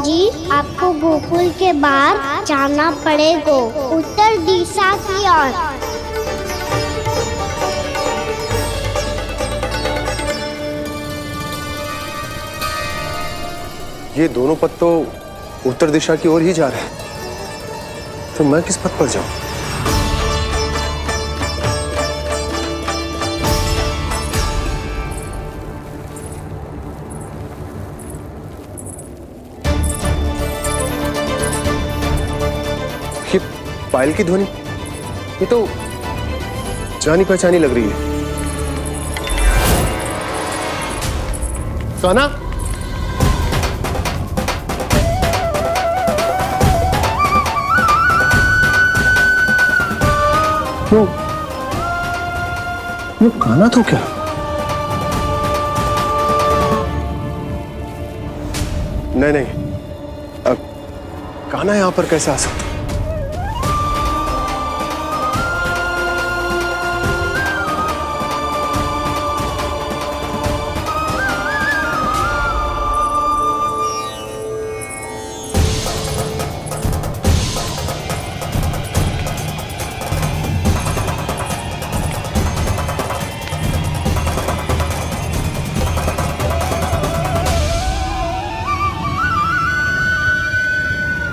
जी, आपको गोकुल के बाहर जाना पड़ेगा, उत्तर दिशा की ओर। ये दोनों पथ तो उत्तर दिशा की ओर ही जा रहे हैं, तो मैं किस पथ पर जाऊं? ये पायल की ध्वनि, ये तो जानी पहचानी लग रही है। कान्हा, वो कान्हा तो क्या? नहीं, अब कान्हा यहां पर कैसे आ सकता?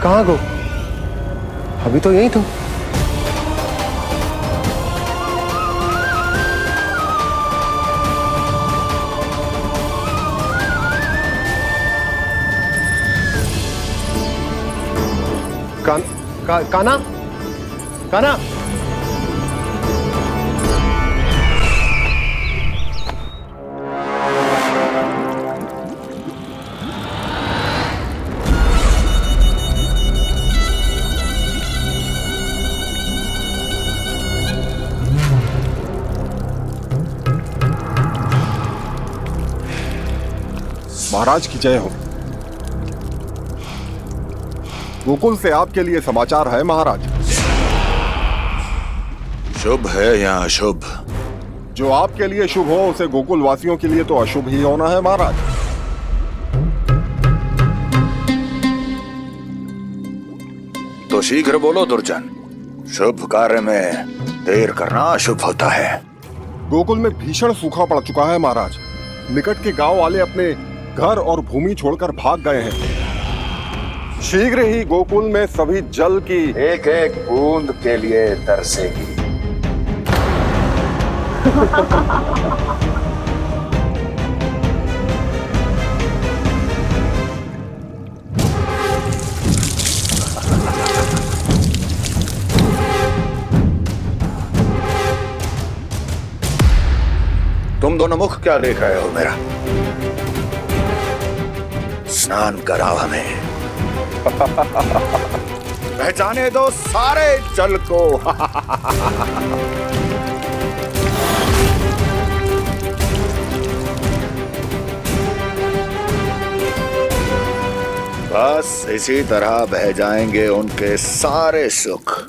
कहाँ गो? अभी तो यही तो। कान्हा, कान्हा, महाराज की जय हो। गोकुल से आपके लिए समाचार है महाराज। शुभ है या अशुभ? जो आपके लिए शुभ हो उसे गोकुल वासियों के लिए तो अशुभ ही होना है महाराज। तो शीघ्र बोलो दुर्जन, शुभ कार्य में देर करना अशुभ होता है। गोकुल में भीषण सूखा पड़ चुका है महाराज। निकट के गांव वाले अपने घर और भूमि छोड़कर भाग गए हैं। शीघ्र ही गोकुल में सभी जल की एक एक बूंद के लिए तरसेगी। तुम दोनों मुख क्या देख रहे हो मेरा? स्नान कराओ हमें। पहचाने दो सारे जल को। बस इसी तरह बह जाएंगे उनके सारे सुख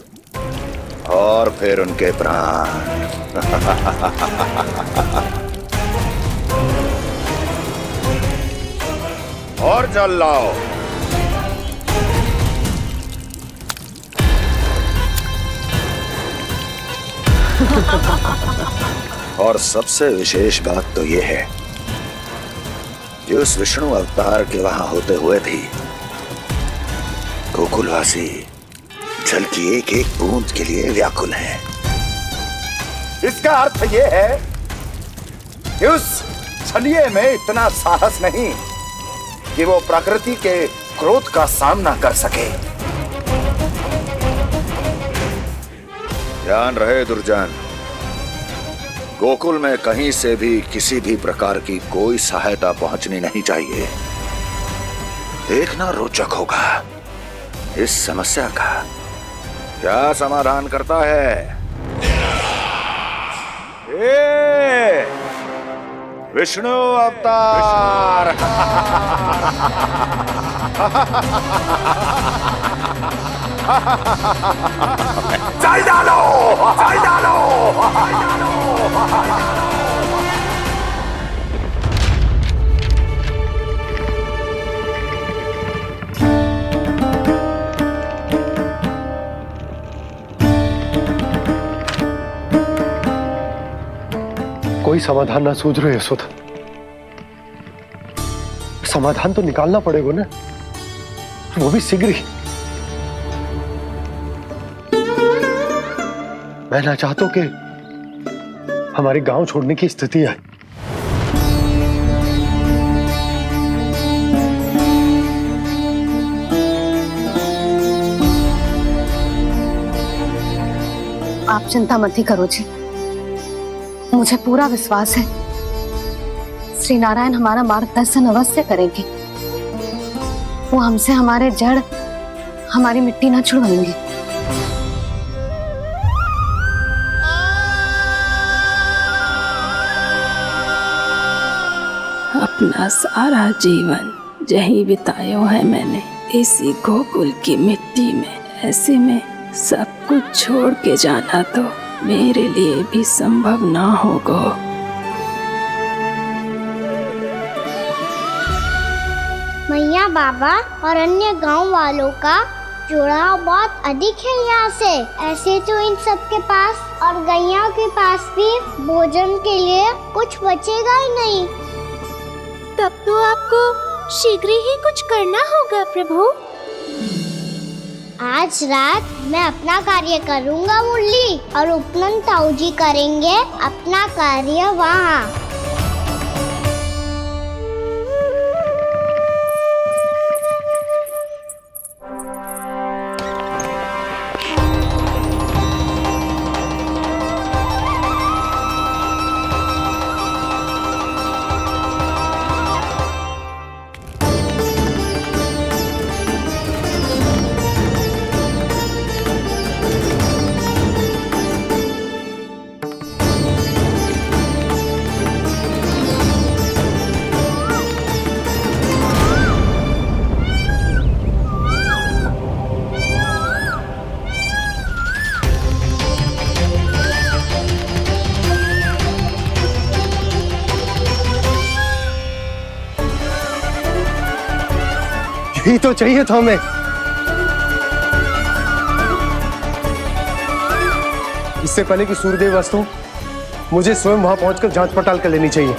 और फिर उनके प्राण। और जल लाओ। और सबसे विशेष बात तो यह है कि उस विष्णु अवतार के वहां होते हुए भी गोकुलवासी जल की एक एक बूंद के लिए व्याकुल हैं। इसका अर्थ यह है कि उस छलिए में इतना साहस नहीं कि वो प्रकृति के क्रोध का सामना कर सके। ध्यान रहे दुर्जन, गोकुल में कहीं से भी किसी भी प्रकार की कोई सहायता पहुंचनी नहीं चाहिए। देखना रोचक होगा इस समस्या का क्या समाधान करता है। विष्णु अवतार। जल डालो, जल डालो, जल डालो। कोई समाधान ना सूझ रहे यशोदा। समाधान तो निकालना पड़ेगा ना, वो भी शीघ्र ही। मैं ना चाहता कि हमारे गांव छोड़ने की स्थिति आए। आप चिंता मत ही करो जी, मुझे पूरा विश्वास है श्री नारायण हमारा मार्गदर्शन अवश्य करेंगे। वो हमसे हमारे जड़, हमारी मिट्टी ना छुड़वाएंगे। अपना सारा जीवन यही बितायो है मैंने, इसी गोकुल की मिट्टी में। ऐसे में सब कुछ छोड़ के जाना तो मेरे लिए भी संभव ना होगा। मैया बाबा और अन्य गांव वालों का जुड़ाव बहुत अधिक है यहाँ से। ऐसे तो इन सब के पास और गैया के पास भी भोजन के लिए कुछ बचेगा ही नहीं। तब तो आपको शीघ्र ही कुछ करना होगा प्रभु। आज रात मैं अपना कार्य करूँगा मुरली, और उपनंद ताऊ जी करेंगे अपना कार्य वहाँ। यही तो चाहिए था हमें। इससे पहले कि सूर्यदेव अस्तु, मुझे स्वयं वहां पहुंचकर जांच पड़ताल कर लेनी चाहिए।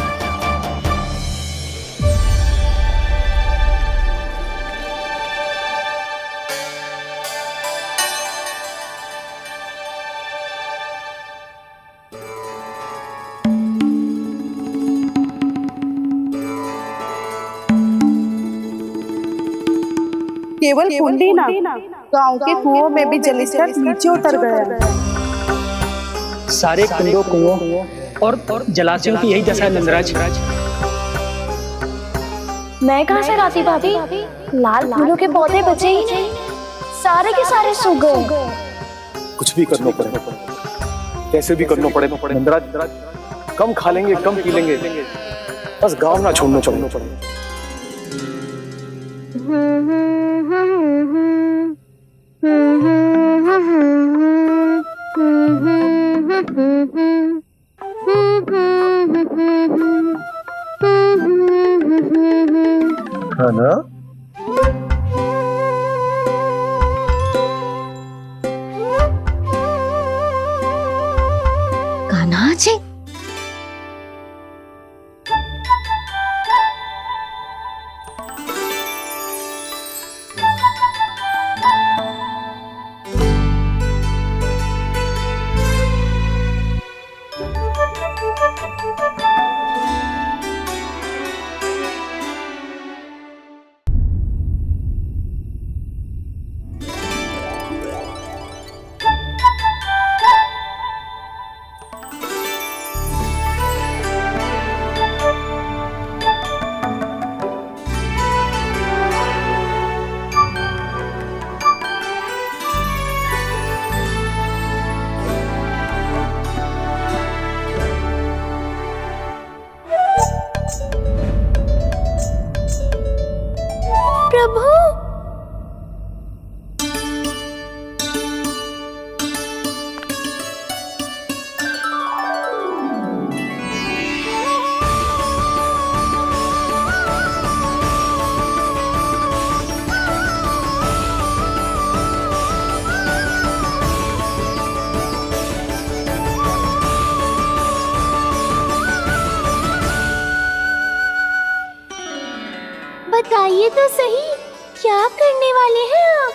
केवल कुंडी ना, गांव के कुओं में भी जलस्तर नीचे उतर गया। सारे कुंडों, कुओं और जलाशयों की यही दशा है नंदराज। मैं कहाँ से लाती भाभी? लाल फूलों के पौधे बचे ही नहीं, सारे के सारे सूख गए। कुछ भी करना पड़े, कैसे भी करना पड़े नंदराज। कम खा लेंगे, कम पी लेंगे, बस गांव ना छोड़ना पड़े। खाना कान्हा जी, बताइए तो सही, क्या करने वाले हैं आप?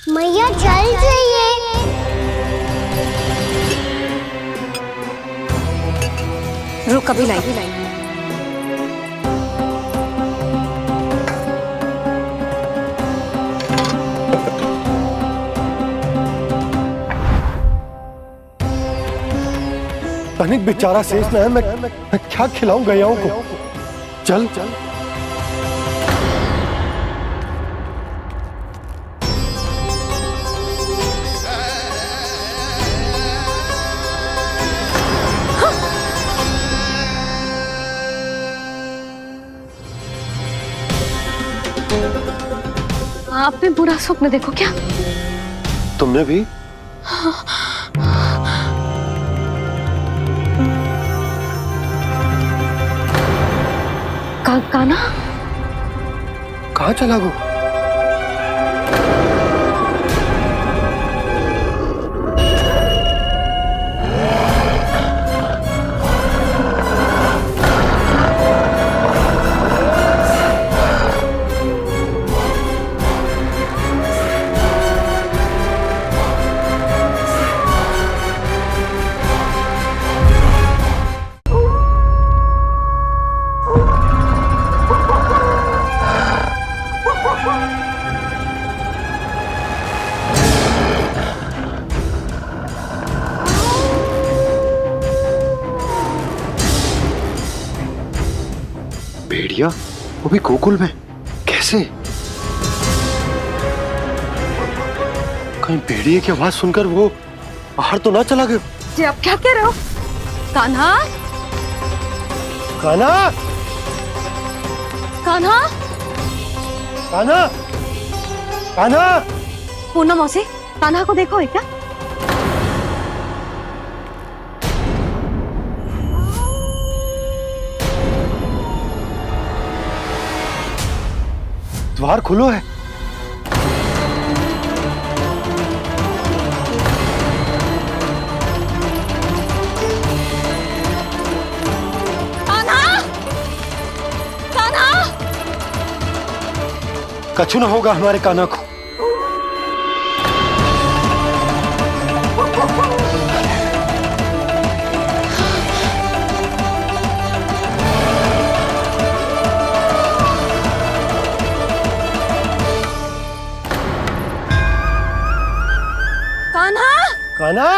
मैया जल जाइए। रुक अभी लाई। तनिक बेचारा शेष में है, मैं क्या खिलाऊं गयाओं को। चल चल आपने बुरा स्वप्न देखो क्या? तुमने भी? कान्हा कहाँ चला गो? भेड़िया वो भी गोकुल में कैसे? कहीं भेड़िए की आवाज सुनकर वो बाहर तो ना चला गया? जी आप क्या कह रहे हो? कान्हा, कान्हा, कान्हा, कान्हा, कान्हा। पूनम मौसी, कान्हा को देखो है क्या? द्वार खुलो है। कछु न होगा हमारे कान्हा को। कान्हा, कान्हा,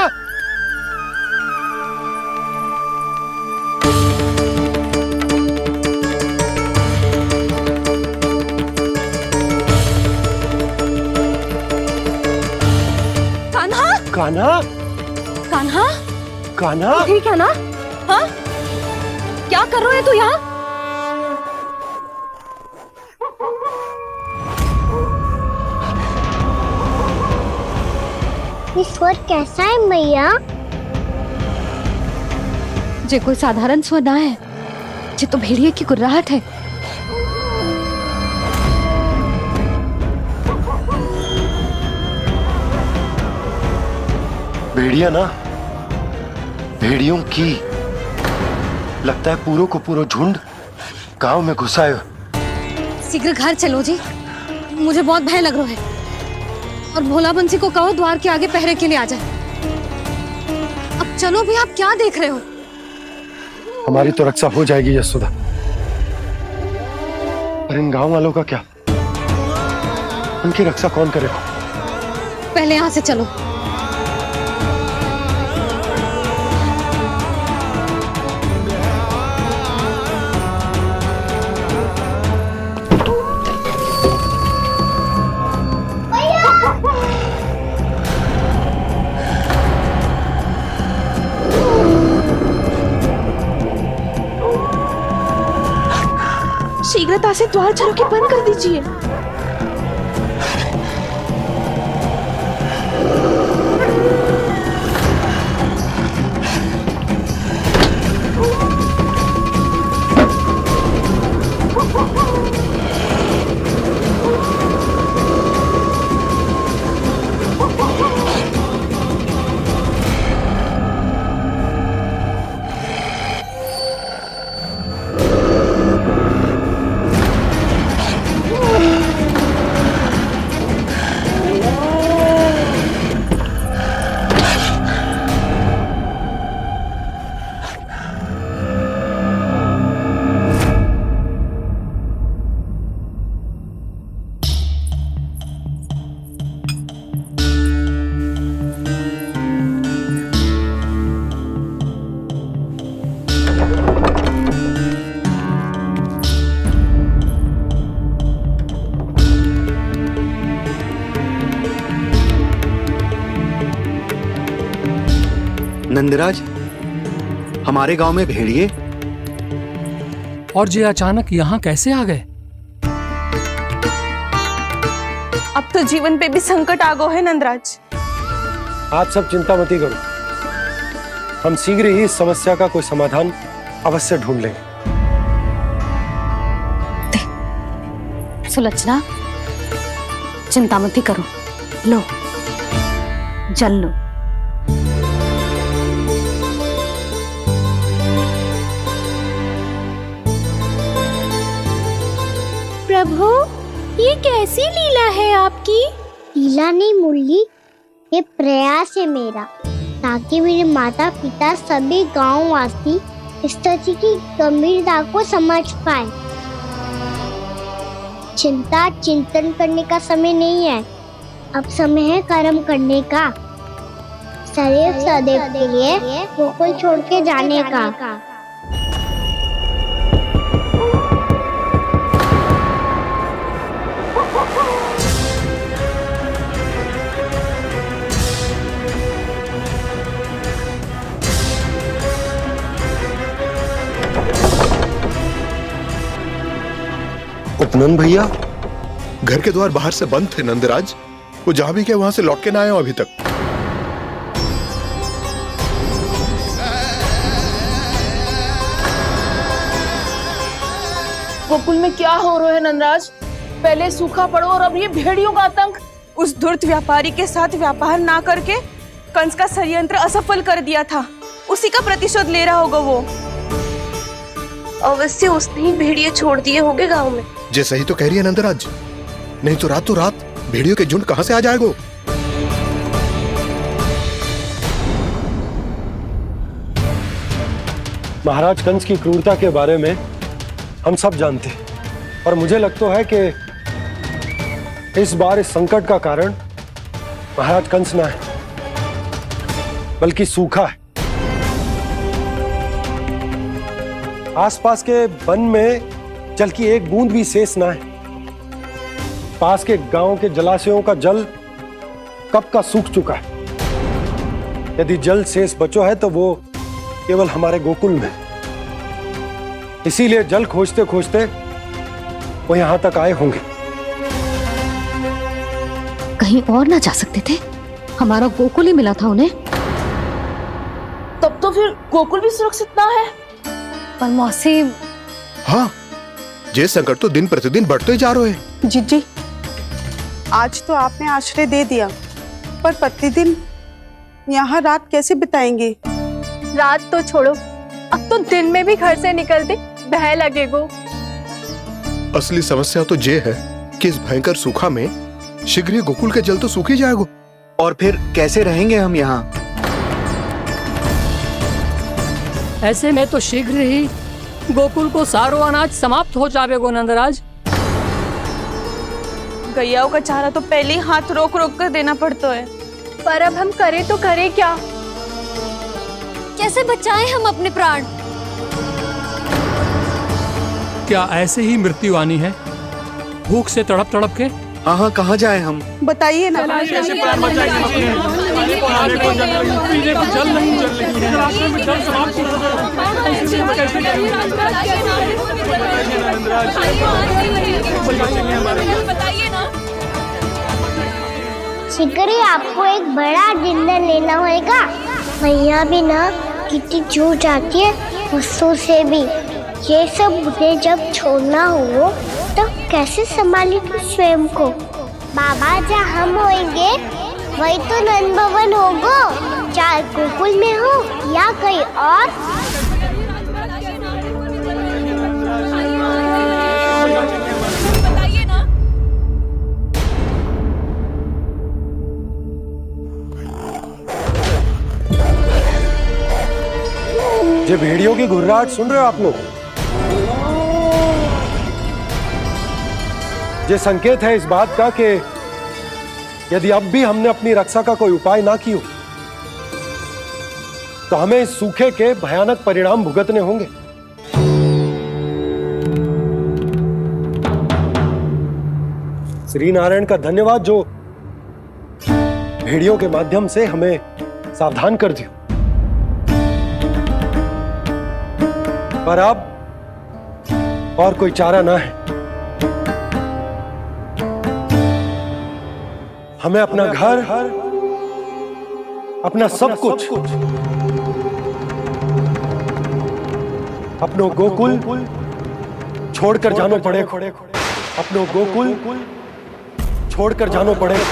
कान्हा, कान्हा, कान्हा, ठीक है ना? हाँ, क्या कर रहे हो तू यहाँ? ये स्वर कैसा है मैया? जे कोई साधारण स्वर ना है, जे तो भेड़िए की गुर्राहट है। भेड़िया ना, भेड़ियों की लगता है पूरो को पूरो झुंड गांव में घुसा है। शीघ्र घर चलो जी, मुझे बहुत भय लग रहा है। और भोला बंसी को कहो द्वार के आगे पहरे के लिए आ जाए। अब चलो भी, आप क्या देख रहे हो? हमारी तो रक्षा हो जाएगी यशोदा, पर इन गांव वालों का क्या? उनकी रक्षा कौन करेगा? पहले यहाँ से चलो। शीघ्रता से द्वार चारों के बंद कर दीजिए। नंदराज, हमारे गांव में भेड़िए और ये अचानक यहाँ कैसे आ गए? अब तो जीवन पे भी संकट आ गो है नंदराज। आप सब चिंता मत करो, हम शीघ्र ही इस समस्या का कोई समाधान अवश्य ढूंढ लेंगे। सुलक्षणा, चिंता मत करो, लो जल लो। प्रभु, ये कैसी लीला है आपकी? लीला नहीं मुरली, ये प्रयास है मेरा, ताकि मेरे माता पिता सभी गांववासी इस स्थिति की गंभीरता को समझ पाए। चिंता चिंतन करने का समय नहीं है, अब समय है कर्म करने का, सदैव सदैव के लिए गोकुल छोड़ के जाने का। उपनंद भैया, घर के द्वार बाहर से बंद थे नंदराज, वो जहां भी गए वहां से लौट के ना आए हो अभी तक। गोकुल में क्या हो रहा है नंदराज? पहले सूखा पड़ो और अब ये भेड़ियों का आतंक। उस धूर्त व्यापारी के साथ व्यापार ना करके कंस का षड्यंत्र असफल कर दिया था, उसी का प्रतिशोध ले रहा होगा वो। अवश्य उसने ही भेड़िए छोड़ दिए होंगे गांव में। जे सही तो कह रही है नंदराज, नहीं तो रात भेड़ियों के झुंड कहां से आ जाएगा। महाराज कंस की क्रूरता के बारे में हम सब जानते हैं और मुझे लगता है कि इस बार इस संकट का कारण महाराज कंस ना है बल्कि सूखा है। आसपास के वन में जल की एक बूंद भी शेष ना है। पास के गांव के जलाशयों का जल कब का सूख चुका है। यदि जल शेष बचो है तो वो केवल हमारे गोकुल में। इसीलिए जल खोजते खोजते वो यहां तक आए होंगे। कहीं और ना जा सकते थे? हमारा गोकुल ही मिला था उन्हें। तब तो फिर गोकुल भी सुरक्षित ना है। पर मौसी, हाँ, ये संकट तो दिन प्रतिदिन बढ़ते जा रहे हैं। जीजी, आज तो आपने आश्रय दे दिया, पर प्रतिदिन यहाँ रात कैसे बिताएंगे? रात तो छोड़ो, अब तो दिन में भी घर से निकलते भय लगेगो। असली समस्या तो ये है कि इस भयंकर सूखा में शीघ्र ही गोकुल के जल तो सूख ही जाएगा। और फिर कैसे रहेंगे हम यहाँ? ऐसे में तो शीघ्र ही गोकुल को सारो अनाज समाप्त हो जाएगा नंदराज। गैयाओं का चारा तो पहले ही हाथ रोक रोक कर देना पड़ता है। पर अब हम करें तो करें क्या? कैसे बचाएं हम अपने प्राण? क्या ऐसे ही मृत्यु आनी है, भूख से तड़प तड़प के? हाँ, कहाँ जाए हम? बताइए ना। कैसे प्राण बचाएंगे अपने? खाने को जल नहीं, पीने को जल नहीं, रास्ते में जल समाप्त हो शीघ्र ही आपको एक बड़ा डिनर लेना होगा। मैया भी ना कितनी जूझ जाती है गुस्सों से भी। ये सब उन्हें जब छोड़ना हो तो कैसे संभालेगी स्वयं को? बाबा जहाँ हम होंगे वही तो नंद भवन होगा, चाहे गोकुल में हो या कहीं और। ये भेड़ियों की घुर्राहट सुन रहे हो आप लोग? ये संकेत है इस बात का कि यदि अब भी हमने अपनी रक्षा का कोई उपाय ना किया तो हमें इस सूखे के भयानक परिणाम भुगतने होंगे। श्री नारायण का धन्यवाद जो भेड़ियों के माध्यम से हमें सावधान कर दिया। पर अब और कोई चारा ना है। हमें अपना घर, अपना सब कुछ, अपनो गोकुल छोड़कर जानो पड़ेगा। अपनो गोकुल छोड़कर जानो पड़ेगा।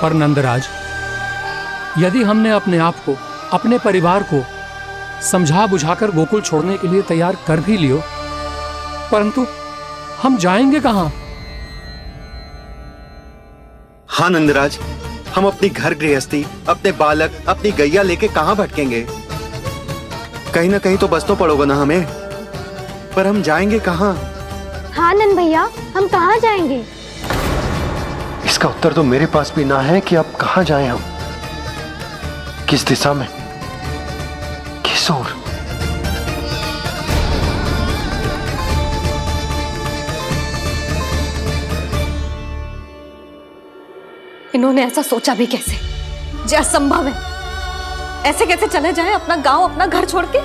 पर नंदराज, यदि हमने अपने आप को, अपने परिवार को समझा बुझाकर गोकुल छोड़ने के लिए तैयार कर भी लियो, परंतु हम जाएंगे कहाँ? हाँ नंदराज, हम अपनी घर गृहस्थी, अपने बालक, अपनी गैया लेके कहाँ भटकेंगे? कहीं ना कहीं तो बस तो पड़ोगे ना हमें, पर हम जाएंगे कहाँ? हाँ नंद भैया, हम कहाँ जाएंगे? इसका उत्तर तो मेरे पास भी ना है कि अब कहाँ जाएं हम, किस दिशा में, किस ओर। इन्होंने ऐसा सोचा भी कैसे? जो असंभव है। ऐसे कैसे चले जाएं अपना गांव, अपना घर छोड़ के?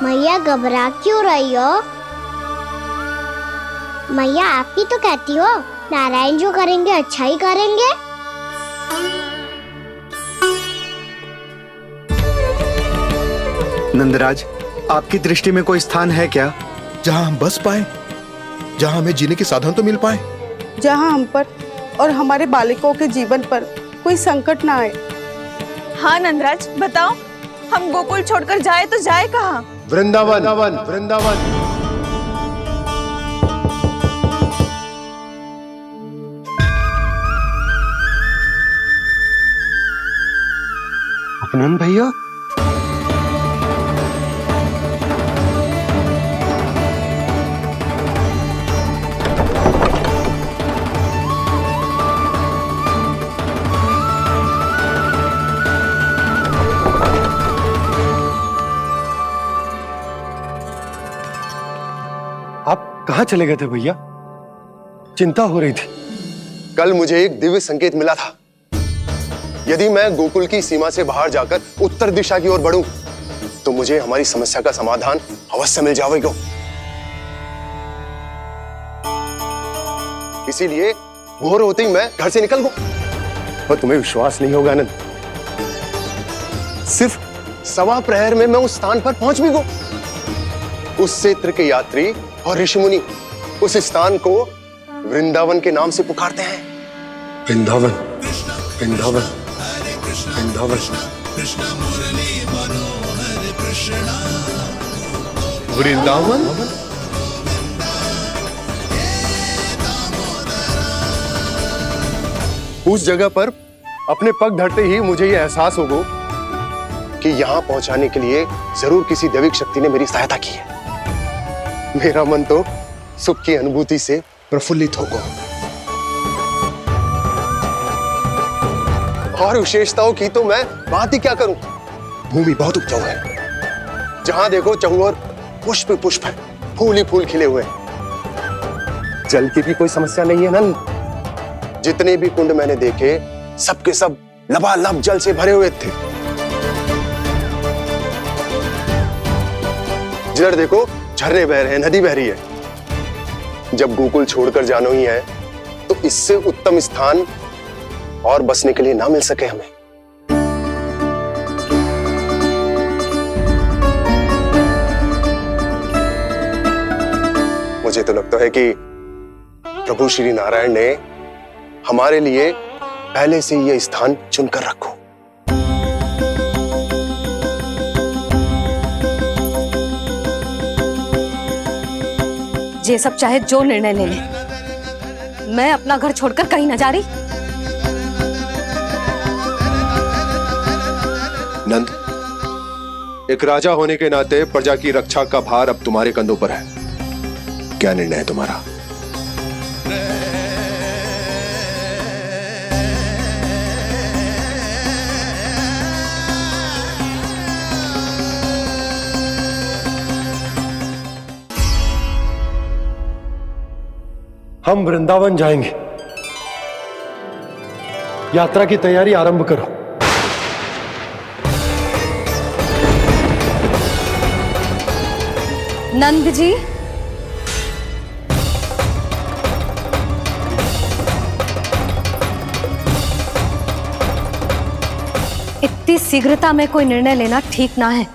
मैया घबरा क्यों रही हो? मैया आप ही तो कहती हो नारायण जो करेंगे अच्छा ही करेंगे। नंदराज, आपकी दृष्टि में कोई स्थान है क्या जहां हम बस पाए, जहां हमें जीने के साधन तो मिल पाए, जहाँ हम पर और हमारे बालकों के जीवन पर कोई संकट ना आए। हाँ नंदराज, बताओ, हम गोकुल छोड़कर जाए तो जाए कहाँ? वृंदावन, वृंदावन। अपनन भैया, आप कहाँ चले गए थे भैया? चिंता हो रही थी। कल मुझे एक दिव्य संकेत मिला था। यदि मैं गोकुल की सीमा से बाहर जाकर उत्तर दिशा की ओर बढ़ूं, तो मुझे हमारी समस्या का समाधान अवश्य मिल जाएगा। इसीलिए भोर होते ही मैं घर से निकल गया। और तुम्हें विश्वास नहीं होगा आनंद, सिर्फ सवा प्रहर में मैं उस स्थान पर पहुंच भी गया। उस क्षेत्र के यात्री और ऋषिमुनि उस स्थान को वृंदावन के नाम से पुकारते हैं। वृंदावन, वृंदावन, वृंदावन। वृंदावन। उस जगह पर अपने पग धरते ही मुझे यह एहसास होगा कि यहां पहुंचाने के लिए जरूर किसी दैविक शक्ति ने मेरी सहायता की है। मेरा मन तो सुख की अनुभूति से प्रफुल्लित होगा। और विशेषताओं की तो मैं बात ही क्या करूं। भूमि बहुत उपजाऊ है, जहां देखो चहुओर पुष्प पुष्प है, फूल ही फूल खिले हुए हैं। जल की भी कोई समस्या नहीं है नंद। जितने भी कुंड मैंने देखे, सबके सब लबालब जल से भरे हुए थे। जिधर देखो झरने बह रहे हैं, नदी बह रही है। जब गोकुल छोड़कर जाना ही है, तो इससे उत्तम स्थान और बसने के लिए ना मिल सके हमें। मुझे तो लगता है कि प्रभु श्री नारायण ने हमारे लिए पहले से यह स्थान चुनकर रखो। ये सब चाहे जो निर्णय ले ले, मैं अपना घर छोड़कर कहीं न जा रही। नंद, एक राजा होने के नाते प्रजा की रक्षा का भार अब तुम्हारे कंधों पर है। क्या निर्णय है तुम्हारा? हम वृंदावन जाएंगे। यात्रा की तैयारी आरंभ करो। नंद जी, इतनी शीघ्रता में कोई निर्णय लेना ठीक ना है।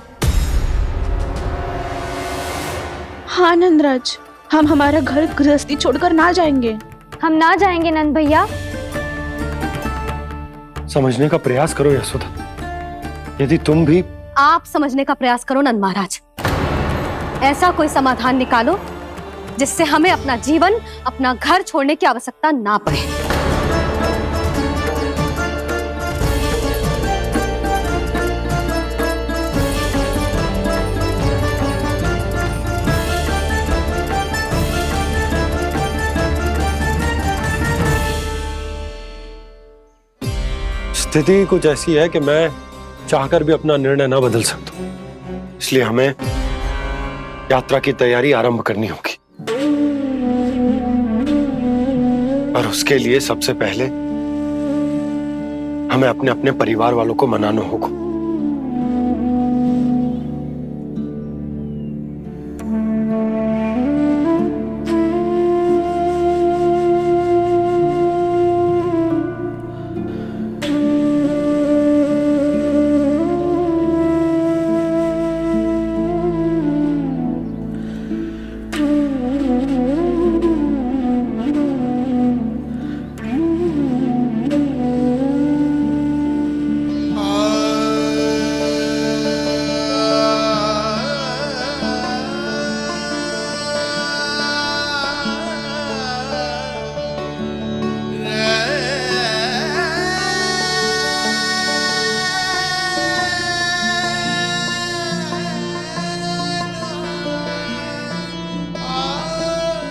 हाँ नंदराज, हम हमारा घर गृहस्थी छोड़कर ना जाएंगे। हम ना जाएंगे नंद भैया। समझने का प्रयास करो यशोदा। यदि तुम भी आप समझने का प्रयास करो नंद महाराज। ऐसा कोई समाधान निकालो जिससे हमें अपना जीवन, अपना घर छोड़ने की आवश्यकता ना पड़े। स्थिति कुछ ऐसी है कि मैं चाहकर भी अपना निर्णय ना बदल सकता, इसलिए हमें यात्रा की तैयारी आरंभ करनी होगी। और उसके लिए सबसे पहले हमें अपने अपने परिवार वालों को मनाना होगा।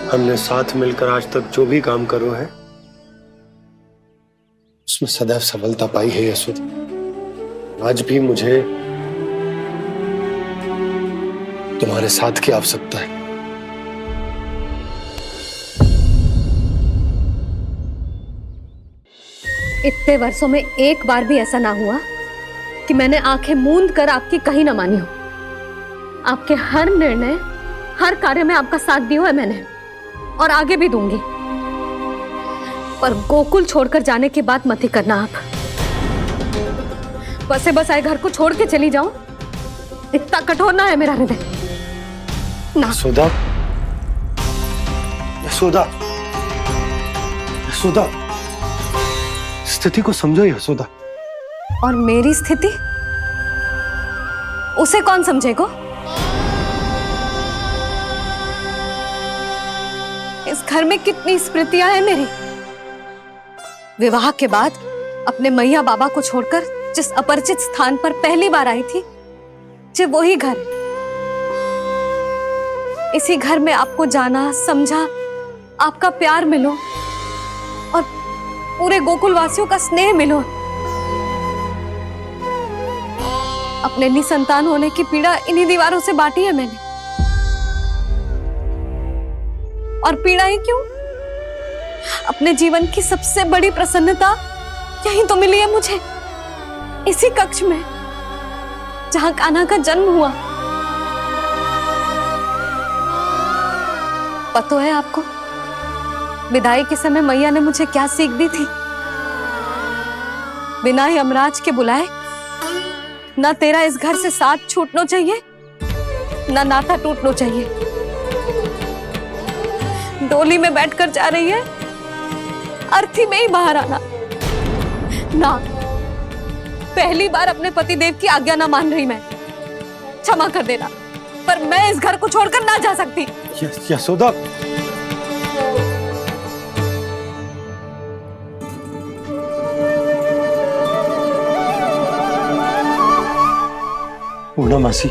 हमने साथ मिलकर आज तक जो भी काम करो है उसमें सदैव सफलता पाई है यशोदा। आज भी मुझे तुम्हारे साथ की आवश्यकता है। इतने वर्षों में एक बार भी ऐसा ना हुआ कि मैंने आंखें मूंद कर आपकी कहीं ना मानी हो। आपके हर निर्णय, हर कार्य में आपका साथ दिया है मैंने, और आगे भी दूंगी। पर गोकुल छोड़कर जाने की बात मत ही करना आप। बसे बसाए घर को छोड़ के चली जाऊं, इतना कठोर ना है मेरा हृदय ना। यशोदा, यशोदा, यशोदा, स्थिति को समझो यशोदा। और मेरी स्थिति उसे कौन समझेगा? इस घर में कितनी स्मृतियां हैं मेरी। विवाह के बाद अपने मैया बाबा को छोड़कर जिस अपरिचित स्थान पर पहली बार आई थी, जो वही घर। इसी घर में आपको जाना, समझा, आपका प्यार मिलो और पूरे गोकुल वासियों का स्नेह मिलो। अपने निसंतान होने की पीड़ा इन्हीं दीवारों से बांटी है मैंने। और पीड़ा ही क्यों? अपने जीवन की सबसे बड़ी प्रसन्नता यही तो मिली है मुझे, इसी कक्ष में जहां कान्हा का जन्म हुआ। पता है आपको विदाई के समय मैया ने मुझे क्या सीख दी थी? बिना यमराज के बुलाए ना तेरा इस घर से साथ छूटना चाहिए, ना नाता टूटना चाहिए। डोली में बैठकर जा रही है, अर्थी में ही बाहर आना ना। पहली बार अपने पतिदेव की आज्ञा ना मान रही मैं, क्षमा कर देना, पर मैं इस घर को छोड़कर ना जा सकती। यशोदा, पूर्णा मासी,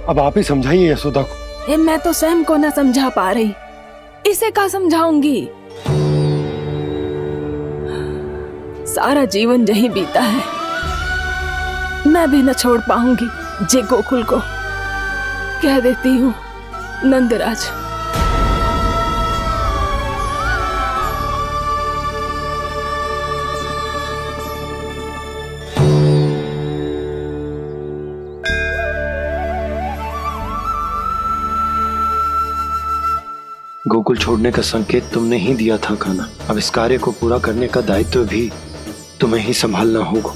अब आप ही समझाइए यशोदा को। मैं तो स्वयं को न समझा पा रही, इसे क्या समझाऊंगी? सारा जीवन यही बीता है, मैं भी न छोड़ पाऊंगी जे गोकुल को। कह देती हूँ नंदराज। गोकुल छोड़ने का संकेत तुमने ही दिया था कान्हा। अब इस कार्य को पूरा करने का दायित्व भी तुम्हें ही संभालना होगा।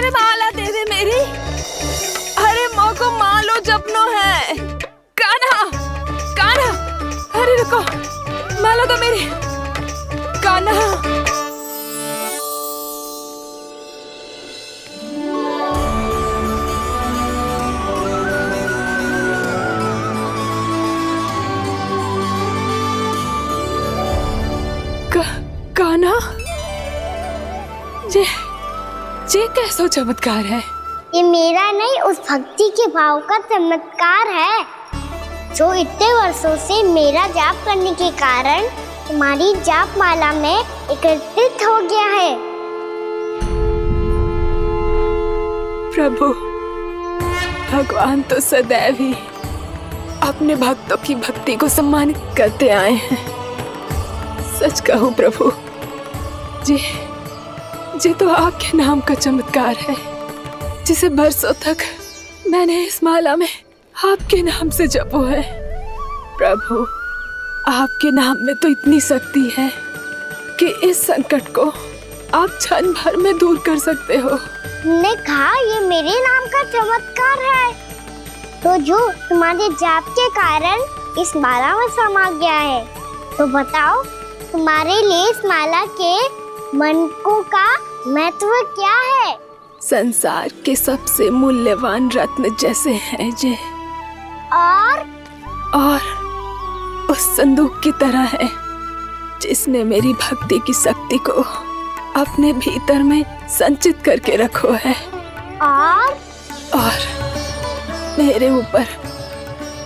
अरे माला दे दे मेरी। अरे माँ को मालो जपनो है। कान्हा, कान्हा, अरे रुको, माला तो मेरी। कान्हा, कान्हा, ये कैसा चमत्कार है? ये मेरा नहीं, उस भक्ति के भाव का चमत्कार है जो इतने वर्षों से मेरा जाप करने के कारण तुम्हारी जाप माला में एकत्रित हो गया है। प्रभु, भगवान तो सदैव ही अपने भक्तों की भक्ति को सम्मानित करते आए हैं। सच कहूं प्रभु, जी तो आपके नाम का चमत्कार है, जिसे बरसों तक मैंने इस माला में आपके नाम से जपो है। प्रभु, आपके नाम में तो इतनी शक्ति है कि इस संकट को आप क्षण भर में दूर कर सकते हो। तुमने कहा ये मेरे नाम का चमत्कार है, तो जो तुम्हारे जाप के कारण इस माला में समा गया है, तो बताओ तुम्हारे लिए इस माला के मनकों का महत्व क्या है? संसार के सबसे मूल्यवान रत्न जैसे हैं जे, और उस संदूक की तरह है जिसने मेरी भक्ति की शक्ति को अपने भीतर में संचित करके रखो है। और मेरे ऊपर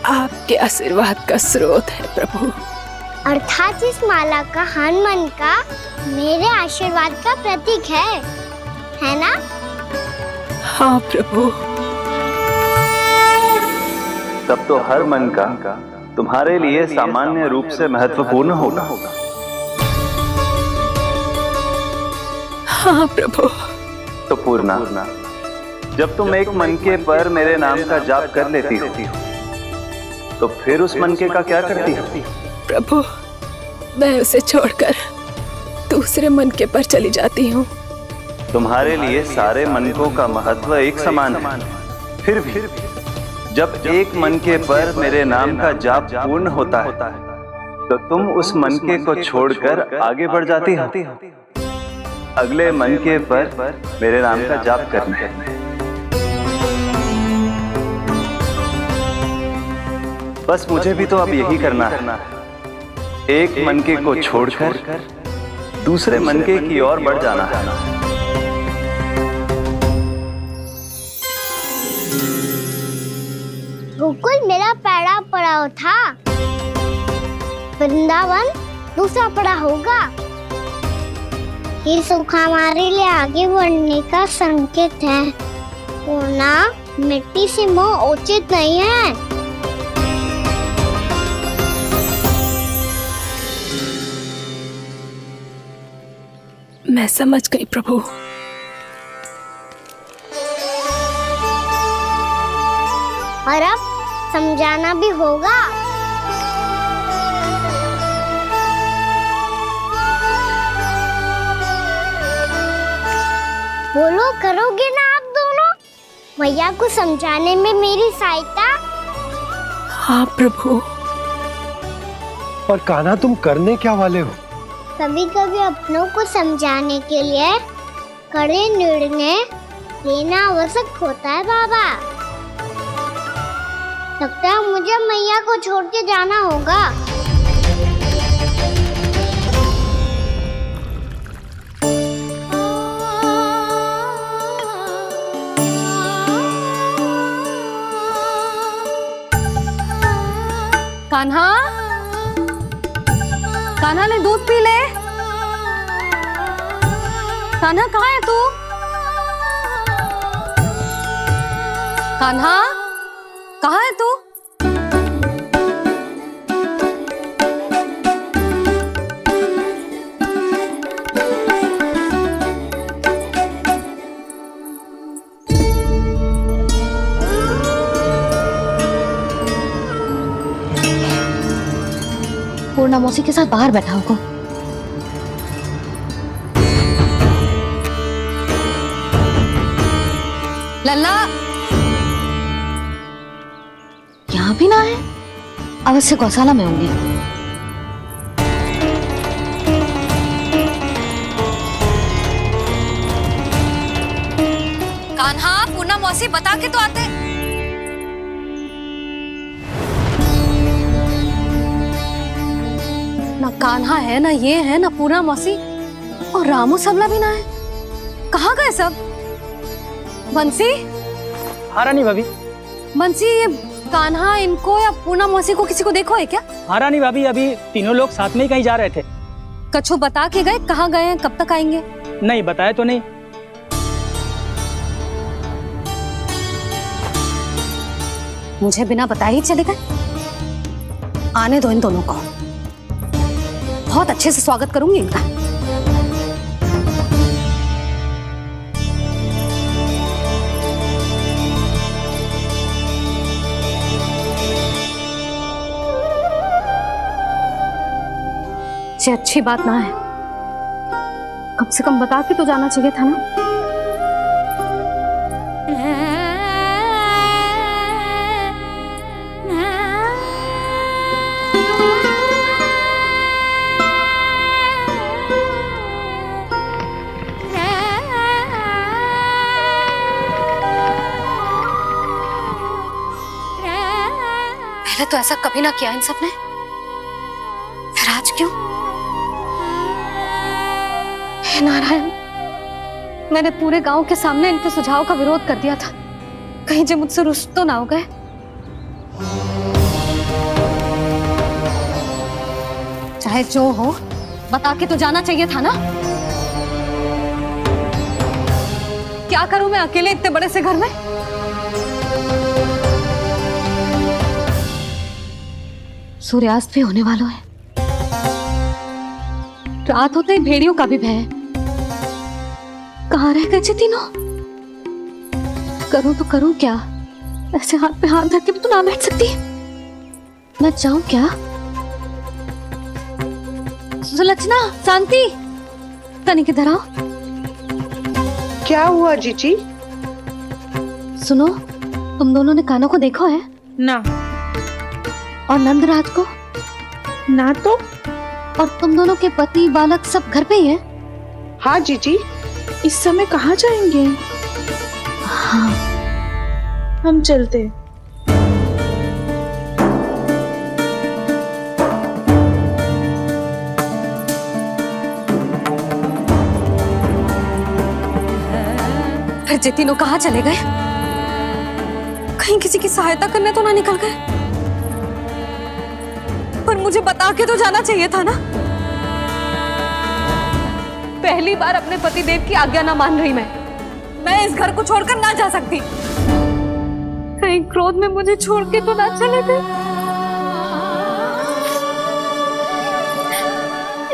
आपके आशीर्वाद का स्रोत है प्रभु। अर्थात इस माला का हनुमान का मेरे आशीर्वाद का प्रतीक है ना? हाँ प्रभु। तब तो हर मन का तुम्हारे लिए सामान्य रूप से महत्वपूर्ण होगा। हाँ प्रभु। तो पूर्णा, जब तुम एक मनके पर मेरे नाम का जाप कर लेती हो, तो फिर उस मनके का क्या करती हो? प्रभु, मैं उसे छोड़कर दूसरे मनके पर चली जाती हूँ। तुम्हारे लिए सारे मनकों का महत्व एक समान है। फिर भी जब एक मनके पर मेरे नाम का जाप पूर्ण होता है, तो तुम उस मनके को छोड़कर आगे बढ़ जाती हो अगले मनके पर मेरे नाम का जाप करने। बस मुझे भी तो अब यही करना है, एक मनके को छोड़कर दूसरे मनके की ओर बढ़ जाना है। गोकुल मेरा पहला पड़ाव था, वृंदावन दूसरा पड़ा होगा। ये सुख हमारे लिए आगे बढ़ने का संकेत है, वरना मिट्टी से मोह उचित नहीं है। मैं समझ गई प्रभु। और अब समझाना भी होगा। बोलो, करोगे ना आप दोनों? भैया को समझाने में मेरी सहायता? हाँ प्रभु। पर कान्हा, तुम करने क्या वाले हो? कभी कभी अपनों को समझाने के लिए कड़े निर्णय लेना आवश्यक होता है बाबा। लगता है मुझे मैया को छोड़ के जाना होगा। कान्हा, कान्हा ने दूध पी ले। कान्हा कहाँ है तू? कान्हा, कहाँ है तू? पूर्णा मौसी के साथ बाहर बैठा होगा। लल्ला यहाँ भी ना है, अवश्य गौशाला में होंगे। कान्हा, पूना मौसी बता के तो आते। ना कान्हा है, ना ये है, ना पूना मौसी, और रामू सबला भी ना है। कहाँ गए सब? बंसी? हाँ रानी भाभी। बंसी, ये कान्हा इनको या पूना मौसी को किसी को देखो है क्या? हाँ रानी भाभी, अभी तीनों लोग साथ में ही कहीं जा रहे थे। कछु बता के गए कहाँ गए हैं, कब तक आएंगे? नहीं बताया तो नहीं। मुझे बिना बताए ही चले गए? आने दो इन दोनों को, बहुत अच्छे से स्वागत करूंगी इनका। ये अच्छी बात ना है, कम से कम बता के तो जाना चाहिए था ना। पहले तो ऐसा कभी ना किया इन सब ने, फिर आज क्यों? हे नारायण, मैंने पूरे गांव के सामने इनके सुझाव का विरोध कर दिया था, कहीं जे मुझसे रुष्ट तो ना हो गए। चाहे जो हो, बता के तो जाना चाहिए था ना। क्या करूं मैं अकेले इतने बड़े से घर में? सूर्यास्त भी होने वाला है, रात होते ही भेड़ियों का भी भय है। कहाँ रह गए तीनों? करूं तो करूं क्या? ऐसे हाथ पे हाथ धर के भी तो ना बैठ सकती। मैं जाऊं क्या? सुलक्षणा, शांति, तनिक इधर आओ। क्या हुआ जीजी? सुनो, तुम दोनों ने कान्हा को देखा है? ना। और नंदराज को? ना तो। और तुम दोनों के पति बालक सब घर पे ही हैं? हाँ जीजी, इस समय कहाँ जाएंगे? हाँ, हम चलते। फिर जे तीनों कहाँ चले गए? कहीं किसी की सहायता करने तो ना निकल गए? पर मुझे बता के तो जाना चाहिए था ना। पहली बार अपने पति देव की आज्ञा ना मान रही मैं इस घर को छोड़कर ना जा सकती। कहीं क्रोध में मुझे छोड़ के तो ना चले गए।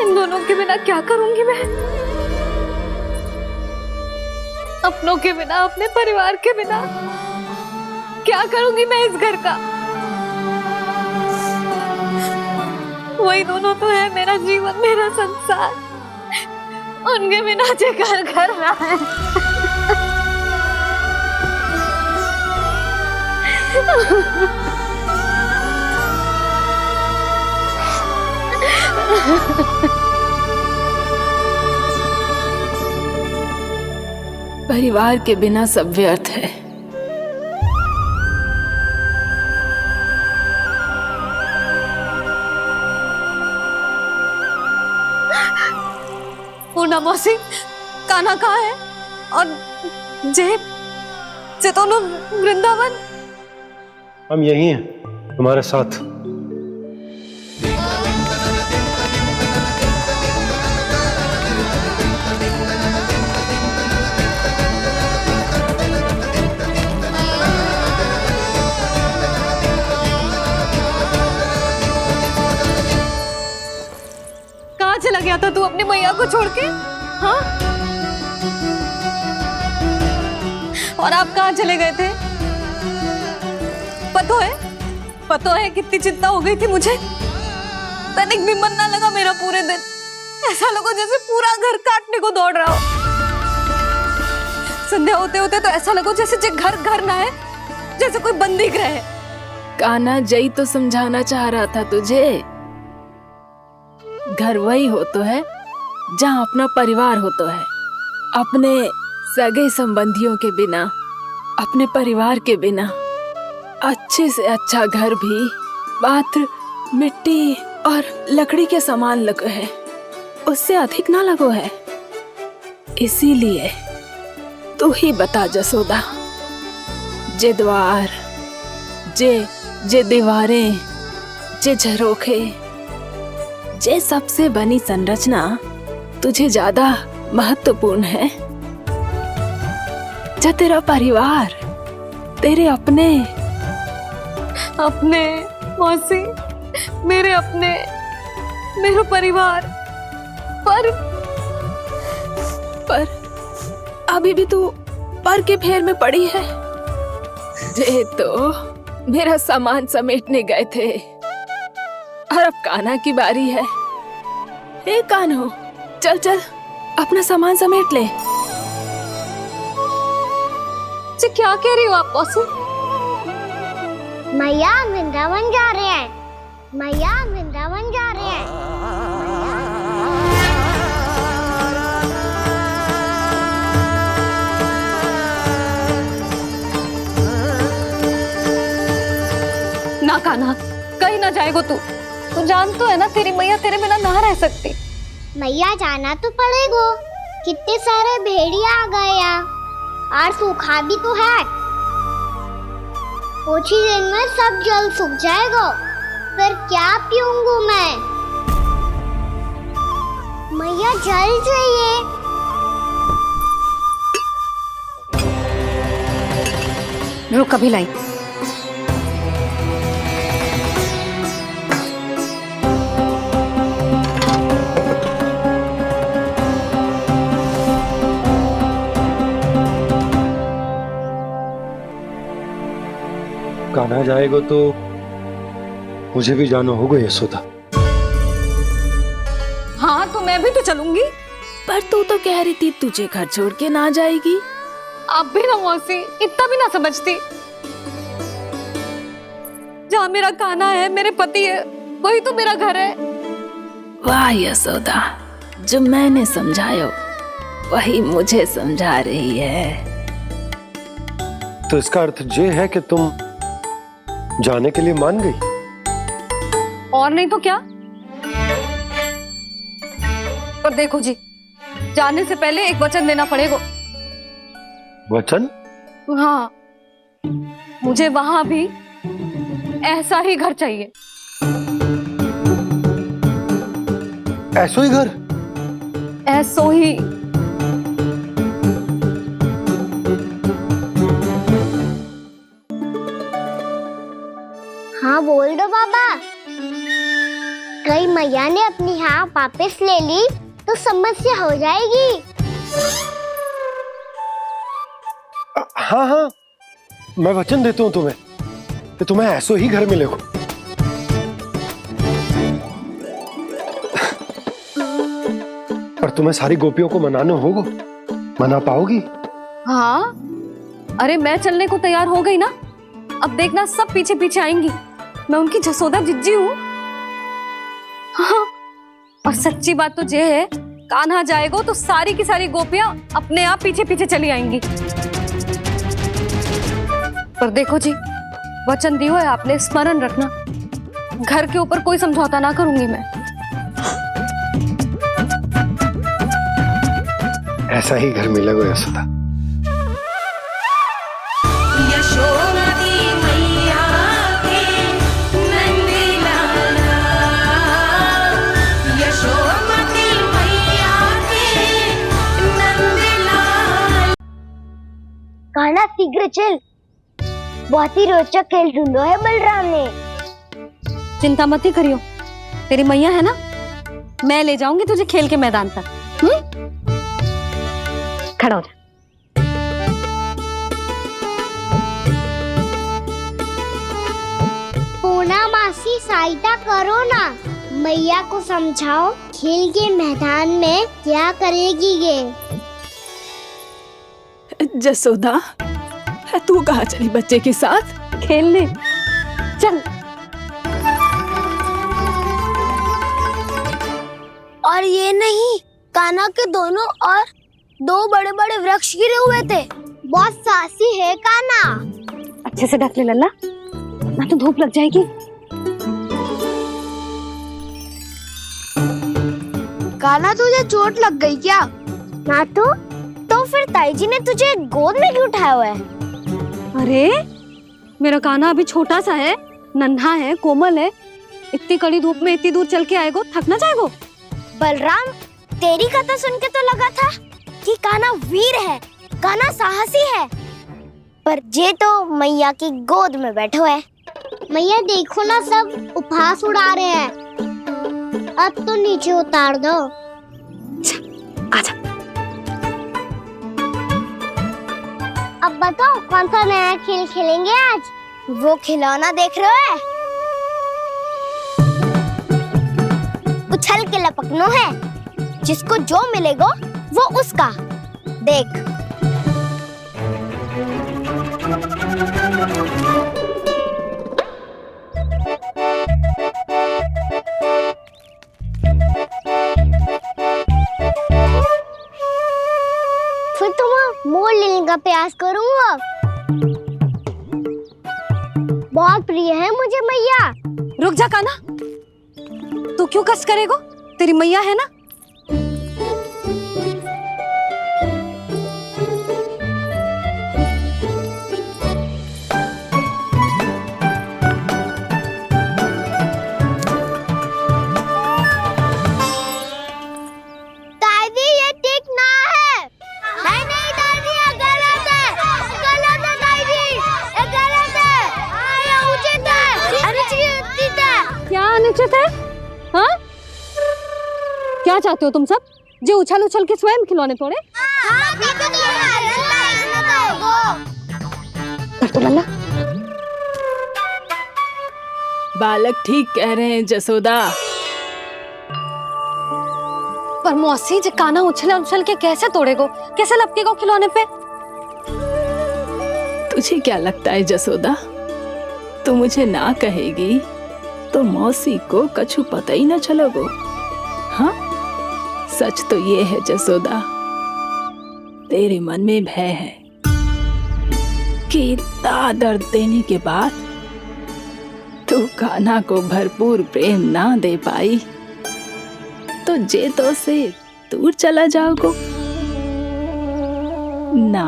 इन दोनों के बिना क्या करूंगी मैं? अपनों के बिना, अपने परिवार के बिना क्या करूंगी मैं इस घर का? वही दोनों तो है मेरा जीवन, मेरा संसार। उनके बिना जे घर घर रहा है। परिवार के बिना सब व्यर्थ है। पूना मौसी, कान्हा कहाँ है? और जे दोनों वृंदावन? हम यही हैं, तुम्हारे साथ। कहाँ चला गया था तू अपनी मैया को छोड़ के? हाँ? और आप कहाँ चले गए थे? पता है कितनी चिंता हो गई थी मुझे। तनिक भी मन ना लगा मेरा पूरे दिन। ऐसा लगा जैसे पूरा घर काटने को दौड़ रहा हो। संध्या होते होते तो ऐसा लगो जैसे जे घर घर ना है, जैसे कोई बंदी गृह है। कान्हा जई तो समझाना चाह रहा था तुझे। घर वही हो तो है जहाँ अपना परिवार हो तो है। अपने सगे संबंधियों के बिना, अपने परिवार के बिना अच्छे से अच्छा घर भी मात्र मिट्टी और लकड़ी के समान लगो है, उससे अधिक ना लगो है। इसीलिए तू ही बता जसोदा, जे द्वार, जे दीवारें, जे झरोखे, जे सबसे बनी संरचना तुझे ज्यादा महत्वपूर्ण है? जो तेरा परिवार, तेरे अपने मौसी, मेरे अपने, मेरा परिवार, पर अभी भी तू पर के फेर में पड़ी है। जे तो मेरा सामान समेटने गए थे और अब कान्हा की बारी है। हे कान्हो, चल चल अपना सामान समेट ले। जी क्या कह रही हो आप मौसी? मैया वृंदावन जा रहे हैं, मैया वृंदावन जा रहे हैं। ना कान्हा, कहीं ना जाएगो तू जान तो है ना तेरी मैया तेरे बिना ना रह सकती। मैया जाना तो पड़ेगा, कितने सारे भेड़िया आ गए यहाँ, और सूखा भी तो है। कुछ ही दिन में सब जल सूख जाएगा, फिर क्या पीऊंगा मैं? मैया जल चाहिए। रुक अभी लाई। कान्हा जाएगा तो मुझे भी जाना होगा यशोदा। हाँ तो मैं भी तो चलूंगी। पर तू तो कह रही थी तुझे घर छोड़ के ना जाएगी। आप भी ना मौसी, इतना भी ना समझती। जहाँ मेरा कान्हा है, मेरे पति है, वही तो मेरा घर है। वाह यशोदा, जो मैंने समझाया वही मुझे समझा रही है। तो इसका अर्थ ये है कि तुम जाने के लिए मान गई? और नहीं तो क्या। पर देखो जी, जाने से पहले एक वचन देना पड़ेगा। वचन? हाँ, मुझे वहां भी ऐसा ही घर चाहिए। ऐसो ही घर? ऐसो ही। हाँ बोल दो बाबा। कहीं मैया ने अपनी हाँ वापस ले ली तो समस्या हो जाएगी। हाँ हाँ, मैं वचन देता हूँ तुम्हें कि तुम्हें ऐसो ही घर मिलेगा। पर तुम्हें सारी गोपियों को मनाना होगा। मना पाओगी? हाँ, अरे मैं चलने को तैयार हो गई ना। अब देखना सब पीछे पीछे आएंगी। मैं उनकी जसोदा जिज्जी हूँ। हाँ, और सच्ची बात तो ये है, कान्हा जाएगा तो सारी की सारी गोपियां अपने आप पीछे पीछे चली आएंगी। पर देखो जी, वचन दियो है आपने, स्मरण रखना। घर के ऊपर कोई समझौता ना करूंगी मैं। ऐसा ही घर मिलेगा यशोदा। कान्हा शीघ्र चल, बहुत ही रोचक खेल ढूंढो है बलराम ने। चिंता मत ही करियो, तेरी मैया है ना, मैं ले जाऊंगी तुझे खेल के मैदान तक। खड़ा हो जा। पूना मासी सहायता करो ना, मैया को समझाओ खेल के मैदान में क्या करेगी ये। जसोदा, तू कहाँ चली बच्चे के साथ? खेलने चल। और ये नहीं, कान्हा के दोनों और 2 बड़े-बड़े वृक्ष गिरे हुए थे। बहुत साहसी है कान्हा। अच्छे से ढक ले लल्ला, ना तो धूप लग जाएगी। कान्हा तुझे चोट लग गई क्या? ना तो फिर ताई जी ने तुझे गोद में क्यों उठाया हुआ है? अरे मेरा कान्हा अभी छोटा सा है, नन्हा है, कोमल है। इतनी कड़ी धूप में इतनी दूर चल के आएगो, थक ना जाएगो। बलराम, तेरी कथा सुन के तो लगा था कि कान्हा वीर है, कान्हा साहसी है, पर जे तो मैया की गोद में बैठो है। मैया देखो ना, सब उपहास उड़ा रहे हैं। अब तो नीचे उतार दो। आजा। अब बताओ कौन सा नया खेल खेलेंगे आज? वो खिलौना देख रहे हो? उछल के लपकनो है, जिसको जो मिलेगा वो उसका। देख। फिर तुम मोड़ लेने का प्रयास करूंगा। बहुत प्रिय है मुझे मैया। रुक जा कान्हा, तू क्यों कष्ट करेगो? तेरी मैया है ना। दादी ये ठीक ना है। नहीं दादी, ये गलत है। गलत है दादी, ये गलत है। ये उचित है, अनुचित है। क्या अनुचित है? हाँ? क्या चाहते हो तुम सब? जो उछल उछल के स्वयं खिलौने तोड़े? तो लल्ला, बालक ठीक कह रहे हैं जसोदा। पर मौसी, जे कान्हा उछल उछल के कैसे तोड़ेगो, कैसे लपकेगो खिलौने पे? तुझे क्या लगता है जसोदा, तू मुझे ना कहेगी तो मौसी को कछु पता ही न चलोगो। हाँ, सच तो ये है जसोदा, तेरे मन में भय है कि इतना दर्द देने के बाद तू कान्हा को भरपूर प्रेम ना दे पाई तो जे तो से दूर चला जाओगो ना।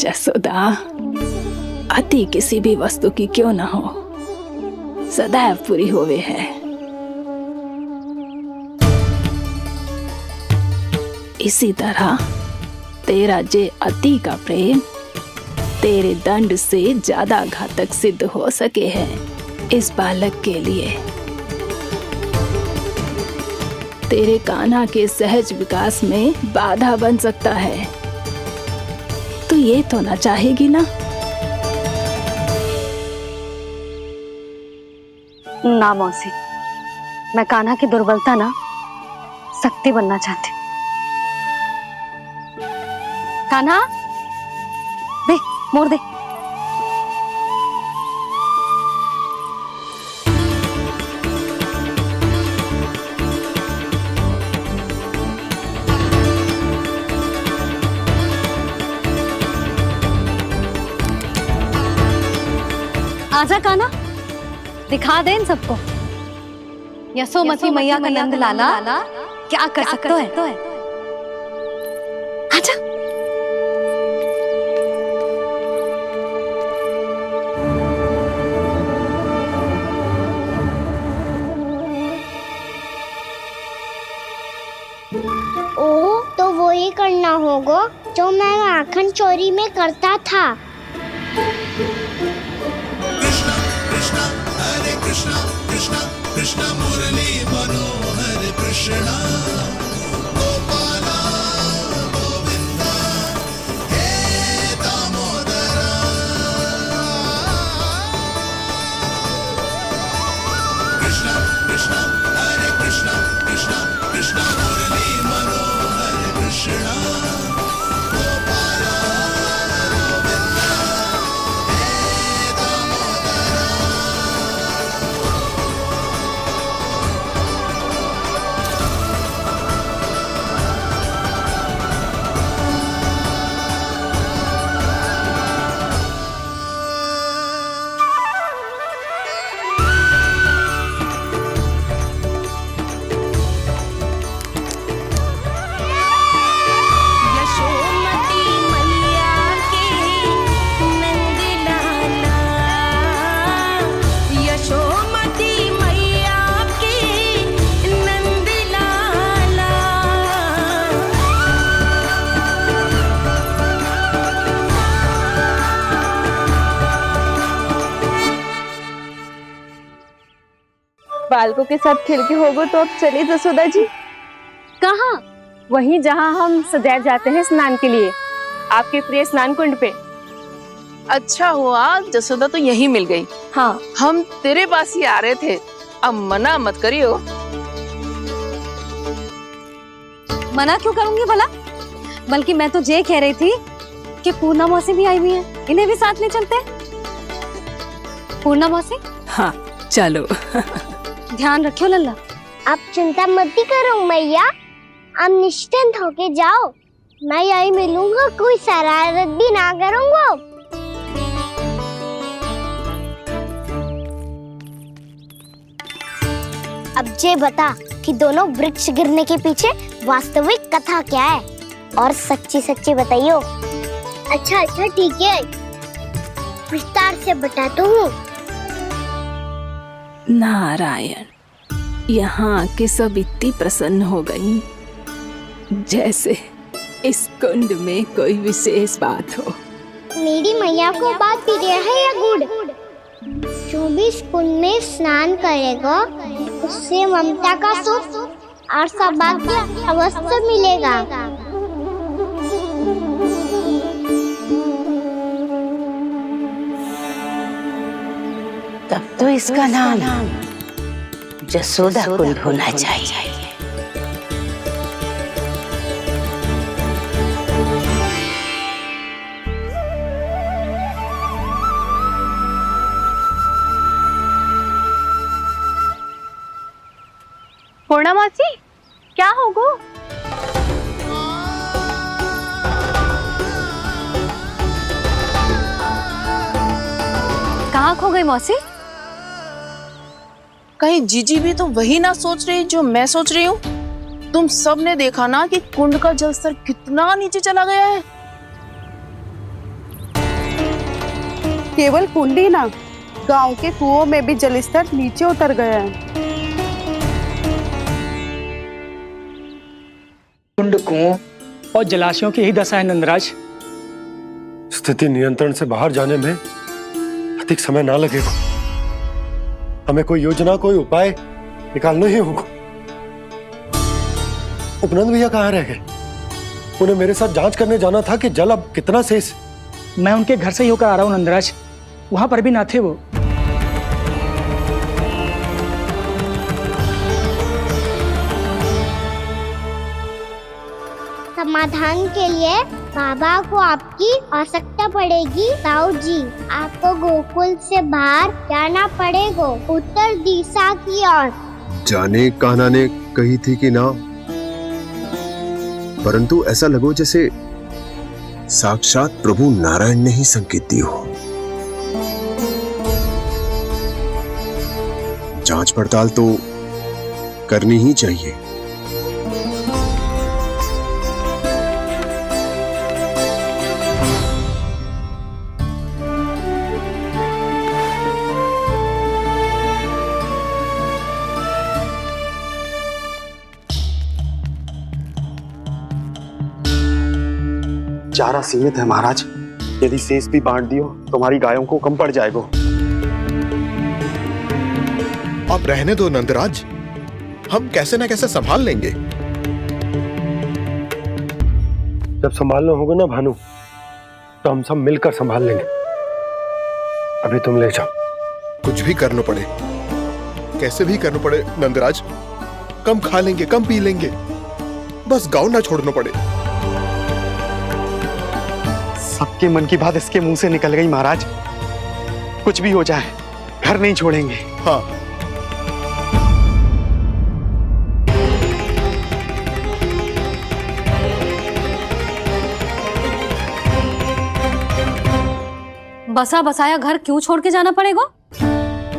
जसोदा, अति किसी भी वस्तु की क्यों ना हो, सदैव पूरी होवे है। इसी तरह तेरा जे अति का प्रेम तेरे दंड से ज्यादा घातक सिद्ध हो सके है इस बालक के लिए। तेरे कान्हा के सहज विकास में बाधा बन सकता है। तो ये तो ना चाहेगी ना? ना मौसी, मैं कान्हा की दुर्बलता ना शक्ति बनना चाहती। कान्हा, दे, मोड़ दे। आजा कान्हा, दिखा दे इन सबको यशोमती मैया का नंद लाला क्या कर सकता है। आजा। ओह, तो वो ही करना होगा जो मैं माखन चोरी में करता था। बालकों के साथ खेल के होगो तो अब चले जसोदा जी। कहाँ? वहीं जहाँ हम सदैव जाते हैं स्नान के लिए, आपके प्रिय स्नान कुंड पे। अच्छा हुआ जसोदा तो यहीं मिल गई। हाँ, हम तेरे पास ही आ रहे थे, अब मना मत करियो। मना क्यों करूंगी भला? बल्कि मैं तो ये कह रही थी कि पूर्णा मौसी भी आई हुई है, इन्हें भी साथ ले चलते हैं। पूर्णा मौसी, हाँ चलो। ध्यान रखियो लल्ला। आप चिंता मत ही करो मैया, आप निश्चिंत होके जाओ, मैं यही मिलूंगा, कोई शरारत भी ना करूंगा। अब ये बता कि दोनों वृक्ष गिरने के पीछे वास्तविक कथा क्या है, और सच्ची सच्ची बताइयो। अच्छा अच्छा ठीक है, विस्तार से बताता हूँ। नारायण, यहाँ के सब इतनी प्रसन्न हो गई जैसे इस कुंड में कोई विशेष बात हो। मेरी मैया को बात प्रिय है या गुड़? जो भी इस कुंड में स्नान करेगा उससे ममता का सुख और सौभाग्य अवश्य मिलेगा। तब तो इसका नाम जसोदा कुंड होना चाहिए। पूर्णा मौसी, क्या होगो? कहाँ खो गई मौसी? कहीं जीजी भी तो वही ना सोच रही जो मैं सोच रही हूँ? तुम सब ने देखा ना कि कुंड का जल स्तर कितना नीचे चला गया है। केवल कुंड ही ना, गांव के कुओं में भी जल स्तर नीचे उतर गया है। कुंड, कुओं और जलाशयों की यही दशा है नंदराज। स्थिति नियंत्रण से बाहर जाने में अधिक समय ना लगेगा। हमें कोई योजना, कोई उपाय निकालना ही होगा। उपनंद भैया कहाँ रह गए? उन्हें मेरे साथ जांच करने जाना था कि जल अब कितना शेष। मैं उनके घर से ही होकर आ रहा हूँ नंदराज, वहां पर भी ना थे वो। समाधान के लिए बाबा को आपकी आवश्यकता पड़ेगी। ताऊ जी, आपको गोकुल से बाहर जाना पड़ेगा, उत्तर दिशा की ओर। जाने कान्हा ने कही थी कि ना, परंतु ऐसा लगो जैसे साक्षात प्रभु नारायण ने ही संकेत दी हो। जांच पड़ताल तो करनी ही चाहिए। चारा सीमित है महाराज, यदि शेष भी बांट दियो तो हमारी गायों को कम पड़ जाएगा। अब रहने दो नंदराज, हम कैसे ना कैसे संभाल लेंगे। जब संभालना होगा ना भानु, तो हम सब मिलकर संभाल लेंगे। अभी तुम ले जाओ। कुछ भी करना पड़े, कैसे भी करना पड़े नंदराज, कम खा लेंगे, कम पी लेंगे, बस गांव ना छोड़ना पड़े। सबके मन की बात इसके मुंह से निकल गई महाराज। कुछ भी हो जाए घर नहीं छोड़ेंगे। हाँ, बसा बसाया घर क्यों छोड़ के जाना पड़ेगा?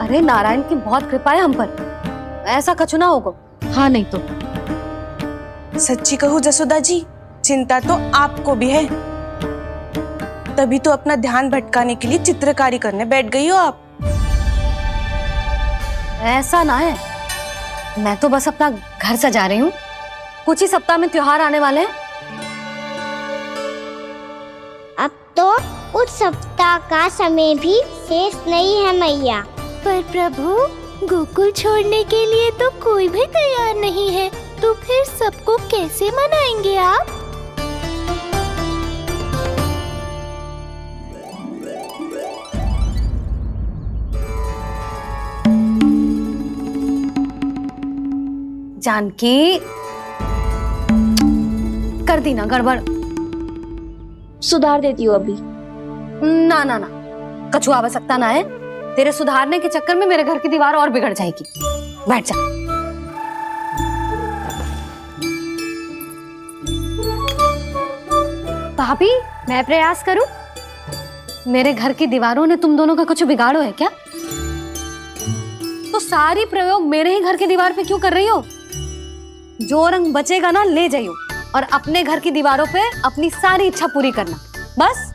अरे नारायण की बहुत कृपा है हम पर, ऐसा कछु ना होगा। हाँ नहीं तो सच्ची कहूँ जसोदा जी, चिंता तो आपको भी है, तभी तो अपना ध्यान भटकाने के लिए चित्रकारी करने बैठ गई हो आप। ऐसा ना है, मैं तो बस अपना घर सजा रही हूँ। कुछ ही सप्ताह में त्योहार आने वाले हैं। अब तो उस सप्ताह का समय भी शेष नहीं है मैया। पर प्रभु, गोकुल छोड़ने के लिए तो कोई भी तैयार नहीं है, तो फिर सबको कैसे मनाएंगे आप? जानकी, कर दी ना गड़बड़। सुधार देती हूँ अभी। ना ना ना, कछु आवश्यकता ना है। तेरे सुधारने के चक्कर में मेरे घर की दीवार और बिगड़ जाएगी। बैठ जा। भाभी, मैं प्रयास करूं? मेरे घर की दीवारों ने तुम दोनों का कुछ बिगाड़ो है क्या? तो सारी प्रयोग मेरे ही घर की दीवार पे क्यों कर रही हो? जो रंग बचेगा ना ले जाइयो और अपने घर की दीवारों पे अपनी सारी इच्छा पूरी करना, बस।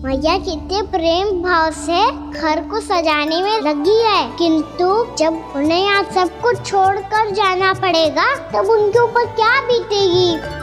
मैया कितने प्रेम भाव से घर को सजाने में लगी है, किंतु जब उन्हें यहाँ सब कुछ छोड़कर जाना पड़ेगा तब उनके ऊपर क्या बीतेगी?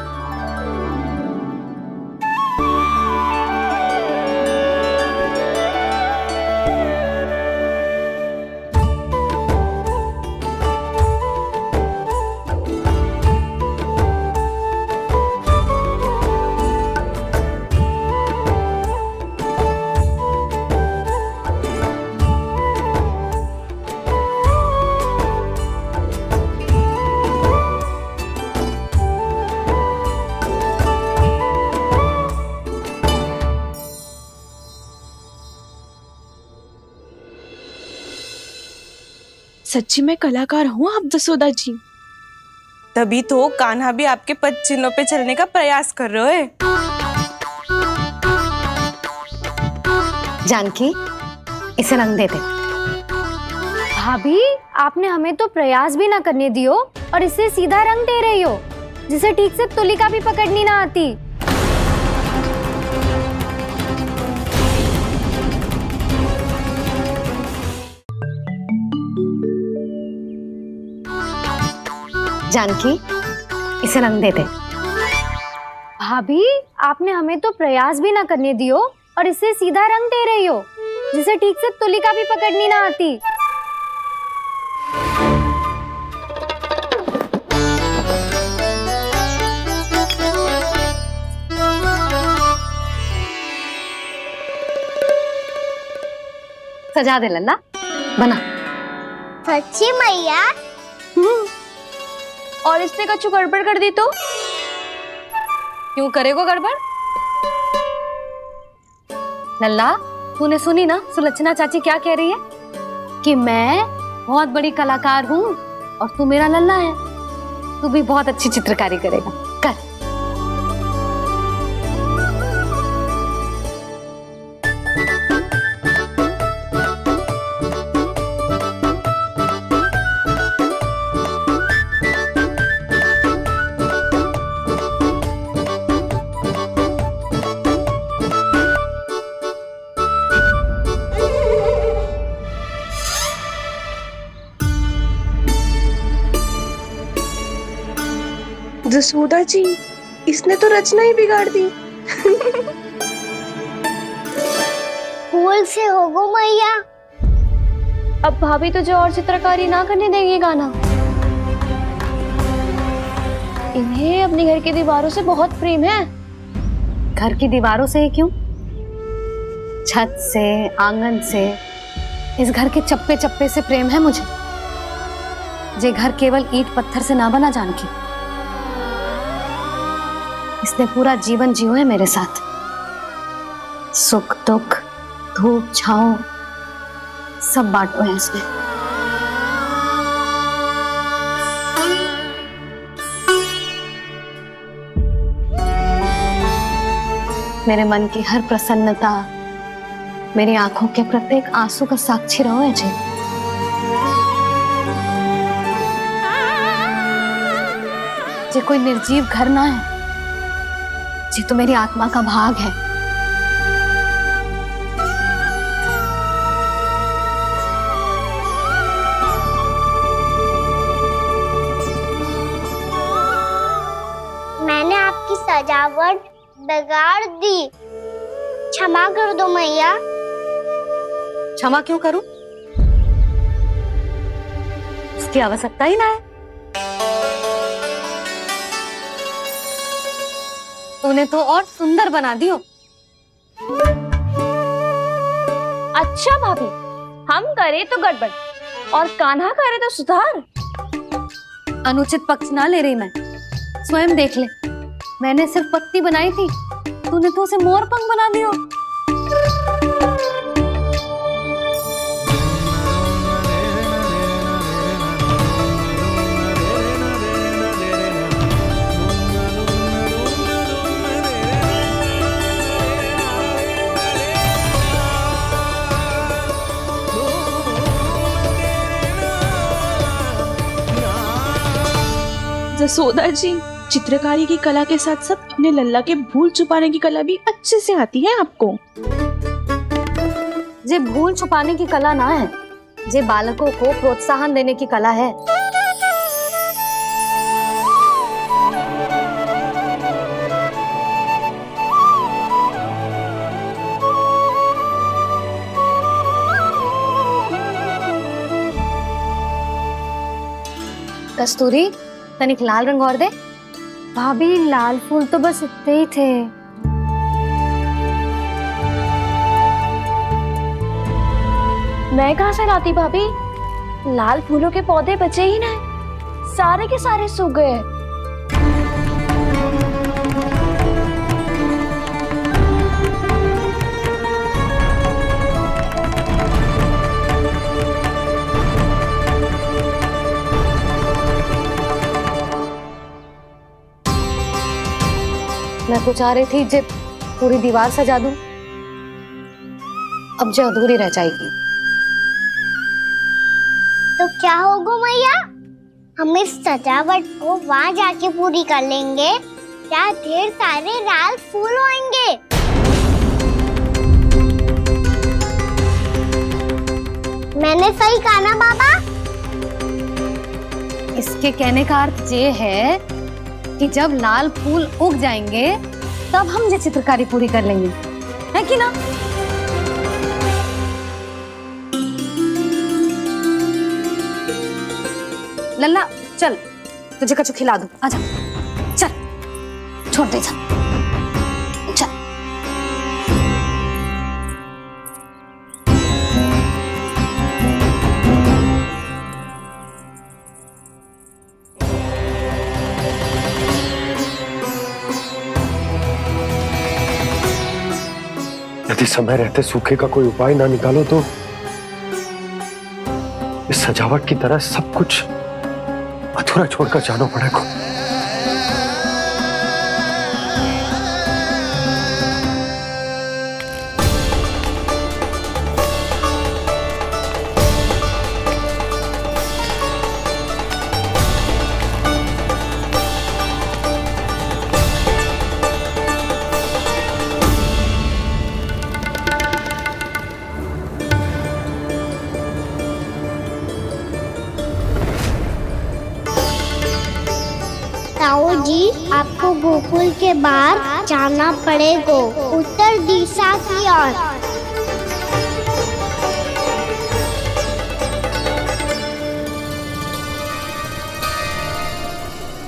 सच्ची में कलाकार हूँ आप जसोदा जी। तभी तो कान्हा भी आपके पद चिन्हों पे चलने का प्रयास कर रहे है। जानकी, इसे रंग दे दे। भाभी, आपने हमें तो प्रयास भी ना करने दियो और इसे सीधा रंग दे रही हो, जिसे ठीक से तुलिका भी पकड़नी ना आती। जानकी, इसे रंग दे दे। भाभी, आपने हमें तो प्रयास भी ना करने दियो और इसे सीधा रंग दे रही हो, जिसे ठीक से तुलिका भी पकड़नी ना आती। सजा दे लल्ला, बना। सच्ची मैया? और इसने कछु गड़बड़ कर दी तो? क्यों करेगो गड़बड़? लल्ला, तूने सुनी ना सुलक्षणा चाची क्या कह रही है? कि मैं बहुत बड़ी कलाकार हूँ और तू मेरा लल्ला है। तू भी बहुत अच्छी चित्रकारी करेगा, कर। जसोदा जी, इसने तो रचना ही बिगाड़ दी। फूल से होगो मैया। अब भाभी तुझे और चित्रकारी ना करने देंगी गाना। इन्हें अपने घर की दीवारों से बहुत प्रेम है। घर की दीवारों से ही क्यों? छत से, आंगन से, इस घर के चप्पे चप्पे से प्रेम है मुझे। ये घर केवल ईंट पत्थर से ना बना जानकी। इसने पूरा जीवन जियो है मेरे साथ। सुख दुख, धूप छांव सब बांटो है इसने। मेरे मन की हर प्रसन्नता, मेरी आंखों के प्रत्येक आंसू का साक्षी रहो है जी। ये कोई निर्जीव घर ना है, जी तो मेरी आत्मा का भाग है। मैंने आपकी सजावट बिगाड़ दी। क्षमा कर दो मैया। क्षमा क्यों करूं? उसकी आवश्यकता ही ना है। तूने तो और सुंदर बना दियो। अच्छा भाभी, हम करे तो गड़बड़ और कान्हा करे तो सुधार। अनुचित पक्ष ना ले रही मैं, स्वयं देख ले। मैंने सिर्फ पत्ती बनाई थी, तूने तो उसे मोर पंख बना दियो। जसोदा जी, चित्रकारी की कला के साथ साथ अपने लल्ला के भूल छुपाने की कला भी अच्छे से आती है आपको। जे भूल छुपाने की कला ना है, जे बालकों को प्रोत्साहन देने की कला है। कस्तूरी, तनिक लाल रंग और दे। भाभी लाल फूल तो बस इतने ही थे। मैं कहाँ से लाती भाभी? लाल फूलों के पौधे बचे ही ना, सारे के सारे सूख गए। मैं तो चाह रही थी जब पूरी दीवार सजा दूं, अब जो अधूरी रह जाएगी। तो क्या होगा मैया? हम इस सजावट को वहाँ जाके पूरी कर लेंगे, क्या ढेर सारे लाल फूल होंगे। मैंने सही कहा ना बाबा? इसके कहने का अर्थ ये है कि जब लाल फूल उग जाएंगे तब हम ये चित्रकारी पूरी कर लेंगे, है कि ना? लल्ला चल, तुझे कछु खिला दूं, आजा। चल, छोड़ दे, चल चल। यदि समय रहते सूखे का कोई उपाय ना निकालो तो इस सजावट की तरह सब कुछ अधूरा छोड़कर जाना पड़ेगा। ताऊ जी, आपको गोकुल के बाहर जाना पड़ेगा, उत्तर दिशा की ओर।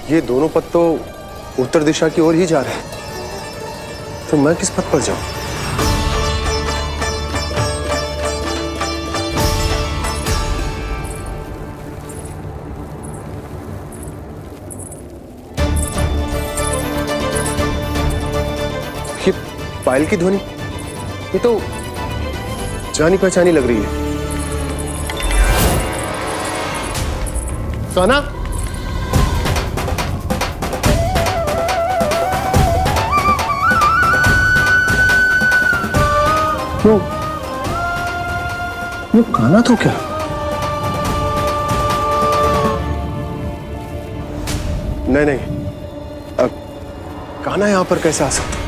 ये दोनों पथ तो उत्तर दिशा की ओर ही जा रहे हैं, तो मैं किस पथ पर जाऊं? ये पायल की ध्वनि, ये तो जानी पहचानी लग रही है। कान्हा, वो कान्हा तो क्या? नहीं नहीं, कान्हा यहां पर कैसे आ सकता?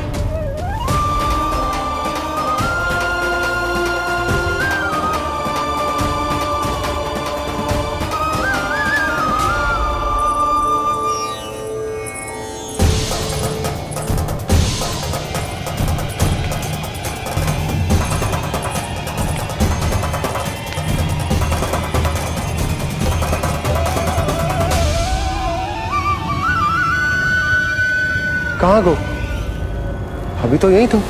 कहाँ गो? अभी तो यही तुम।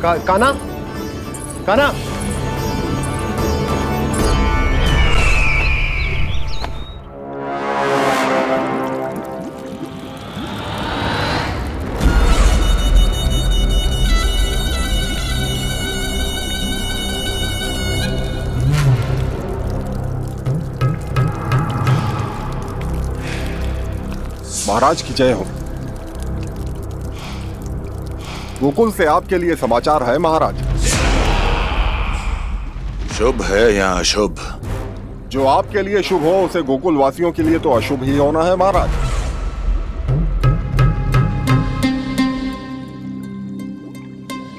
काना काना महाराज की जय हो। गोकुल से आपके लिए समाचार है महाराज। शुभ है या अशुभ? जो आपके लिए शुभ हो उसे गोकुल वासियों के लिए तो अशुभ ही होना है महाराज।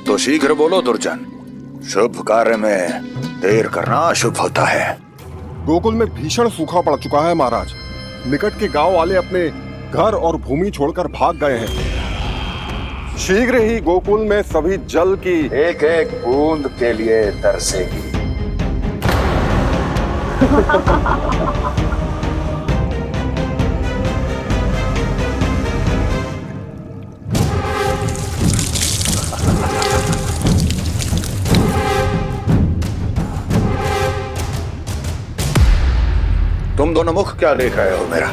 तो शीघ्र बोलो दुर्जन, शुभ कार्य में देर करना अशुभ होता है। गोकुल में भीषण सूखा पड़ चुका है महाराज। निकट के गांव वाले अपने घर और भूमि छोड़कर भाग गए हैं। शीघ्र ही गोकुल में सभी जल की एक एक बूंद के लिए तरसेगी। तुम दोनों मुख क्या देख रहे हो मेरा?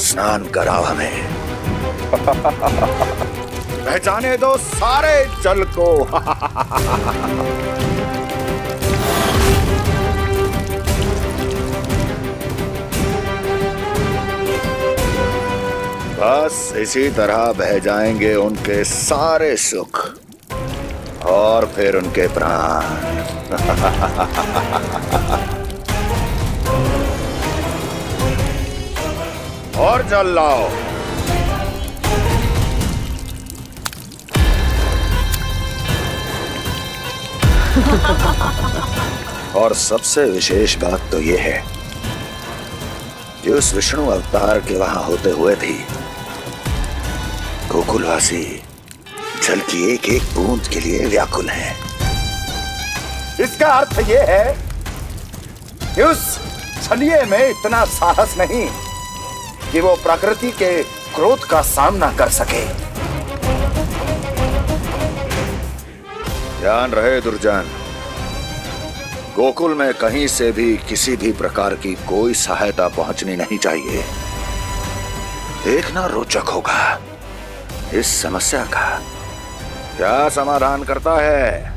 स्नान कराओ हमें। पहचाने दो सारे जल को। बस इसी तरह बह जाएंगे उनके सारे सुख और फिर उनके प्राण। और जल लाओ। और सबसे विशेष बात तो यह है कि उस विष्णु अवतार के वहां होते हुए भी गोकुलवासी जल की एक एक बूंद के लिए व्याकुल हैं। इसका अर्थ यह है कि उस छलिए में इतना साहस नहीं कि वो प्रकृति के क्रोध का सामना कर सके। ध्यान रहे दुर्जन, गोकुल में कहीं से भी किसी भी प्रकार की कोई सहायता पहुंचनी नहीं चाहिए। देखना रोचक होगा इस समस्या का क्या समाधान करता है।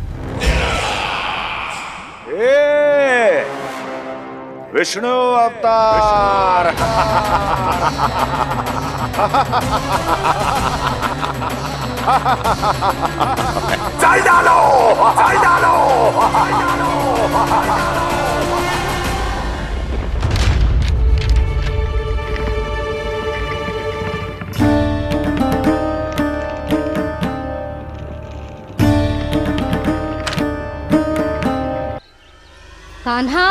विष्णु अवतार। चल डालो, चल डालो। कान्हा,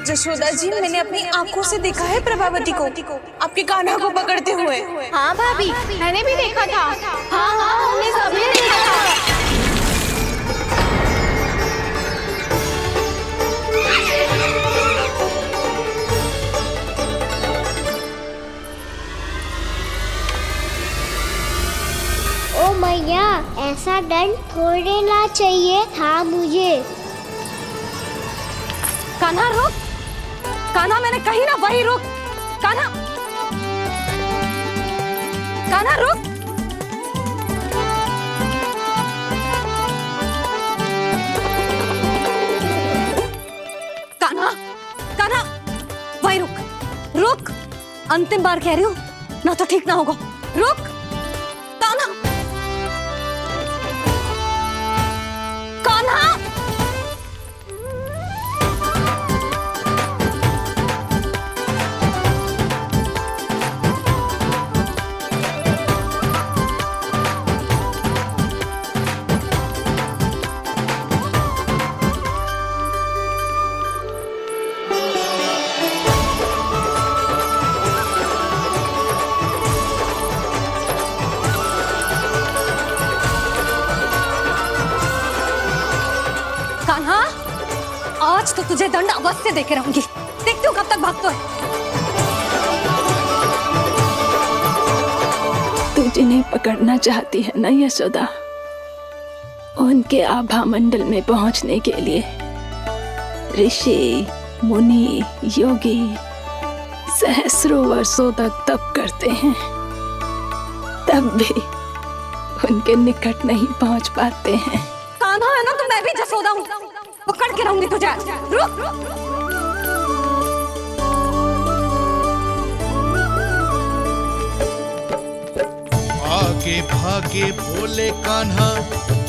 जशोदा जी, मैंने अपनी आंखों से देखा है प्रभावती को आपके कान्हा को पकड़ते हुए। हाँ भाभी, मैंने भी देखा था। हाँ हाँ, हमने सभी देखा था। ओ मैया, ऐसा दंड थोड़ी देना चाहिए था मुझे। कान्हा रुक, कान्हा मैंने कही ना वही रुक। कान्हा, कान्हा रुक। कान्हा, कान्हा वही रुक, रुक। अंतिम बार कह रही हूँ, ना तो ठीक ना होगा। रुक कान्हा, कान्हा। तो तुझे दंड अवश्य देके रहूंगी। देखती हूँ कब तक भागते है। तू जिन्हें पकड़ना चाहती है ना यशोदा, उनके आभा मंडल में पहुंचने के लिए ऋषि, मुनि, योगी सहस्रों वर्षों तक तप करते हैं, तब भी उनके निकट नहीं पहुंच पाते हैं। कान्हा है ना, तो मैं भी जसोदा हूँ, पकड़ के रहूंगी तुझे। रुक। आगे भागे भोले कान्हा,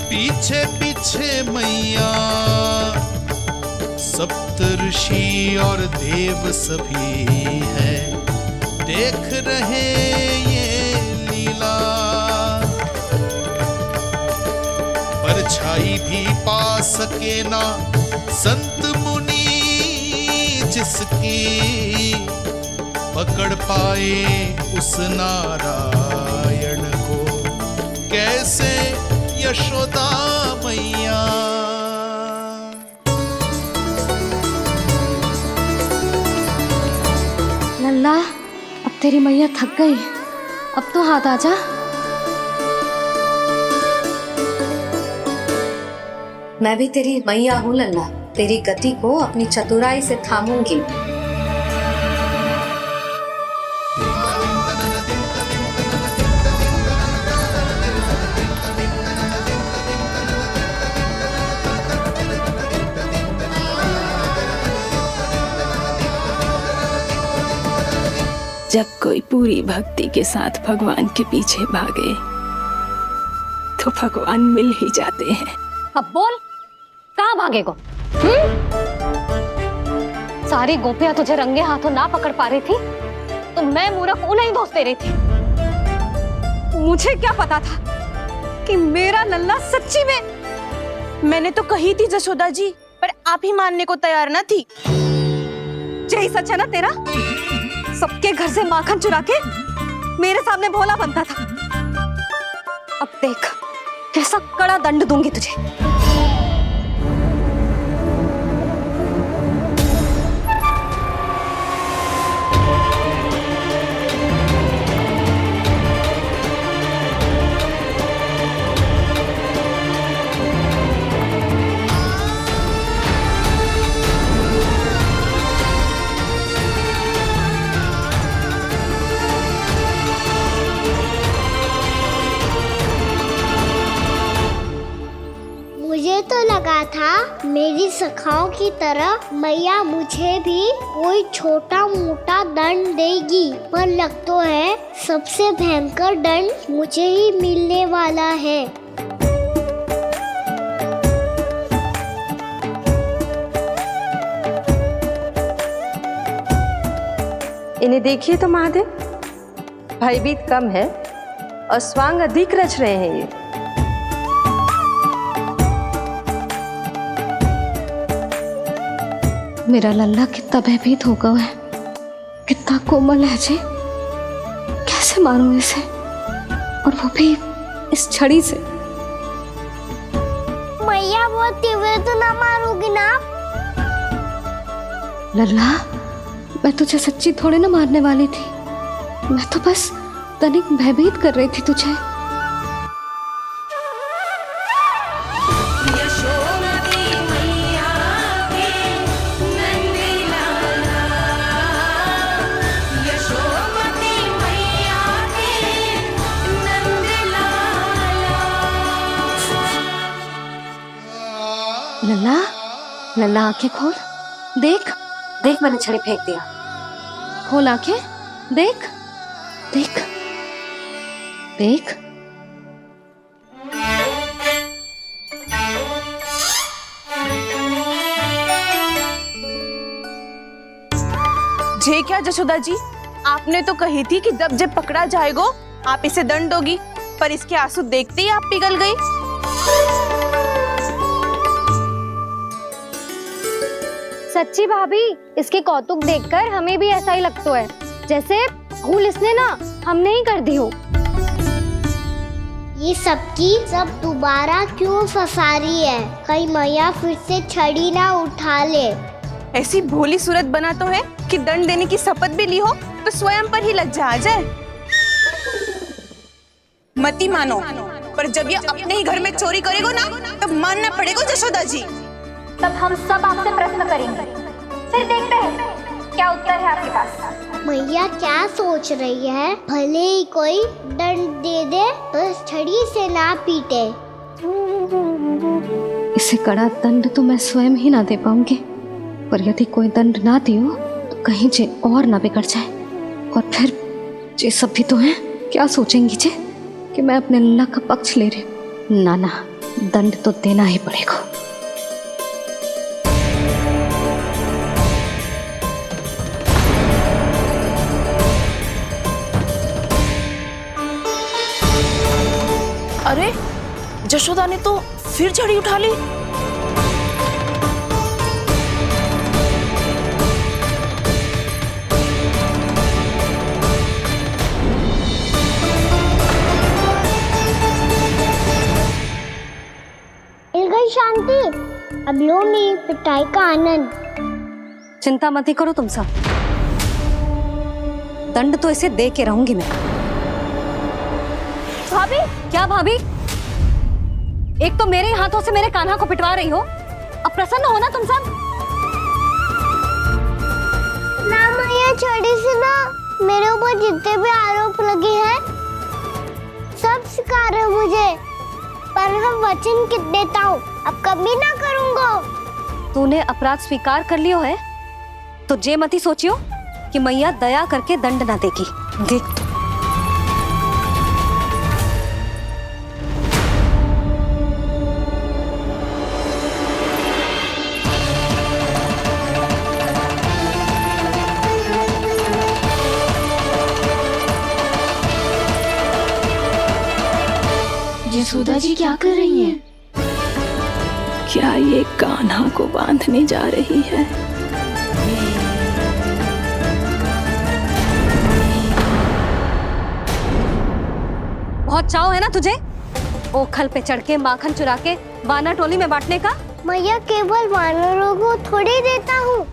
पीछे पीछे मैया, सप्त ऋषि और देव सभी हैं, देख रहे ये लीला। परछाई भी पा सके ना संत मुनि जिसकी, पकड़ पाए उस नारायण को कैसे यशोदा मैया। लल्ला, अब तेरी मैया थक गई, अब तो हाथ आजा। मैं भी तेरी मैया हूँ लल्ला, तेरी गति को अपनी चतुराई से थामूंगी। जब कोई पूरी भक्ति के साथ भगवान के पीछे भागे तो भगवान मिल ही जाते हैं। अब बोल, कहाँ भागेगो? सारी गोपियां तुझे रंगे हाथों ना पकड़ पा रही थी तो मैं मूर्ख उन्हें ही दोष दे रही थी। मुझे क्या पता था कि मेरा लल्ला सच्ची में। मैंने तो कही थी जसोदा जी, पर आप ही मानने को तैयार ना थी। यही सच है ना तेरा? सबके घर से माखन चुरा के मेरे सामने भोला बनता था। अब देख कैसा कड़ा दंड दूंगी तुझे। मुझे तो लगा था मेरी सखाओं की तरह मैया मुझे भी कोई छोटा मोटा दंड देगी, पर लग तो है सबसे भयंकर दंड मुझे ही मिलने वाला है। इन्हें देखिए तो महादेव, भयभीत कम है और स्वांग अधिक रच रहे हैं ये। मेरा लल्ला कितना भयभीत हो गया है, कितना कोमल है जी। कैसे मारूं इसे, और वो भी इस छड़ी से। मैया बहुत तीव्र तो ना मारोगी ना? लल्ला, मैं तुझे सच्ची थोड़े ना मारने वाली थी, मैं तो बस तनिक भयभीत कर रही थी तुझे। लल्ला, लल्ला आंखें खोल, देख देख मैंने छड़ी फेंक दिया। खोल आंखें, देख देख देख। जे क्या जसोदा जी, आपने तो कही थी कि जब पकड़ा जाएगा आप इसे दंड दोगी, पर इसके आंसू देखते ही आप पिघल गई। सच्ची भाभी, इसके कौतुक देखकर हमें भी ऐसा ही लगता है जैसे भूल इसने ना हमने ही कर दी हो। ये सबकी सब दोबारा क्यों फंसा रही है? कहीं मैया फिर से छड़ी ना उठा ले। ऐसी भोली सूरत बना तो है कि दंड देने की शपथ भी ली हो तो स्वयं पर ही लज्जा आ जाए। मती मानो, पर जब ये अपने ही घर में चोरी करेगो ना तब मानना पड़ेगा जशोदा जी। तब हम सब आपसे प्रश्न करेंगे, फिर देखते हैं क्या उत्तर है आपके पास। मैया क्या सोच रही है? भले ही कोई दंड दे दे, बस छड़ी से ना पीटे। इसे कड़ा दंड तो मैं स्वयं ही ना दे पाऊंगी, पर यदि कोई दंड ना दियो तो कहीं जे और ना बिगड़ जाए, और फिर जे सब भी तो हैं, क्या सोचेंगी जे कि मैं अपने अल्लाह का पक्ष ले रही हूँ। ना, दंड तो देना ही पड़ेगा। अरे जशोदा ने तो फिर छड़ी उठा ली। मिल गई शांति, अब लो मेरी पिटाई का आनंद। चिंता मत ही करो तुम सब, दंड तो इसे दे के रहूंगी मैं। भाभी, क्या भाभी? एक तो मेरे हाथों से मेरे कान्हा को पिटवा रही हो, अब प्रसन्न हो ना तुम सब? ना मैया, छड़ी से ना मेरे ऊपर जितने भी आरोप लगे हैं सब स्वीकार है मुझे, पर मैं वचन कित देता हूँ अब कभी ना करूँगा। तूने अपराध स्वीकार कर लियो है तो जे मती सोचियो कि मैया दया करके दंड ना देगी। देख यशोदा जी क्या कर रही हैं? क्या ये कान्हा को बांधने जा रही है? बहुत चाव है ना तुझे ओखल पे चढ़ के माखन चुरा के वानर टोली में बांटने का? मैया, केवल वानरों को थोड़ी देता हूँ,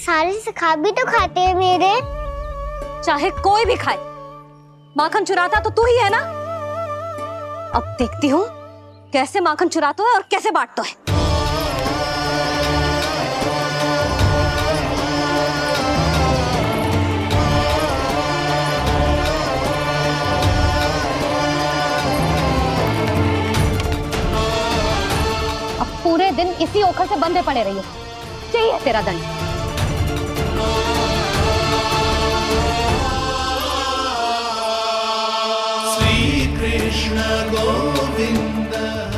सारे सखा भी तो खाते हैं मेरे। चाहे कोई भी खाए, माखन चुराता तो तू ही है ना। अब देखती हूँ कैसे माखन चुराता है और कैसे बांटता है। अब पूरे दिन इसी ओखल से बंधे पड़े रहिए, चाहिए तेरा दंड।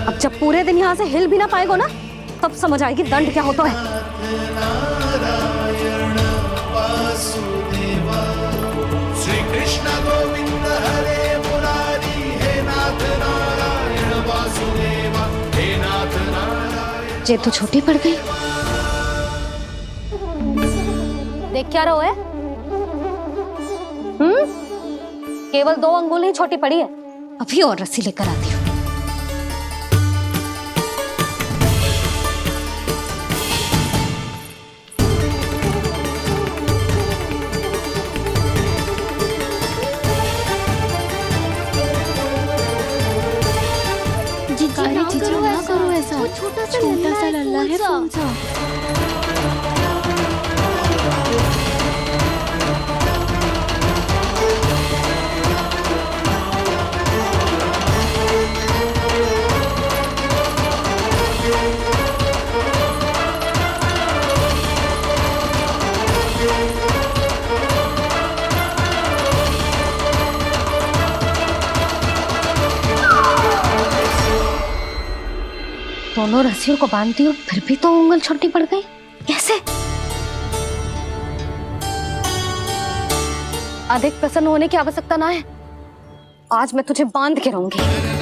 अब जब पूरे दिन यहाँ से हिल भी ना पाएगो ना, तब समझ आएगी दंड क्या होता है। श्री कृष्ण गोविंद हरे मुरारी, हे नाथ नारायण वासुदेव, हे नाथ नारायण। जे तो छोटी पड़ गई। देख क्या रहो है? केवल 2 अंगुल ही छोटी पड़ी है, अभी और रस्सी लेकर आती हूँ। जीजी ना करो ऐसा, छोटा सा लल्ला है कौन सा? दोनों रस्सियों को बांधती हूँ, फिर भी तो उंगल छोटी पड़ गई। कैसे? अधिक प्रसन्न होने की आवश्यकता ना है, आज मैं तुझे बांध के रहूंगी।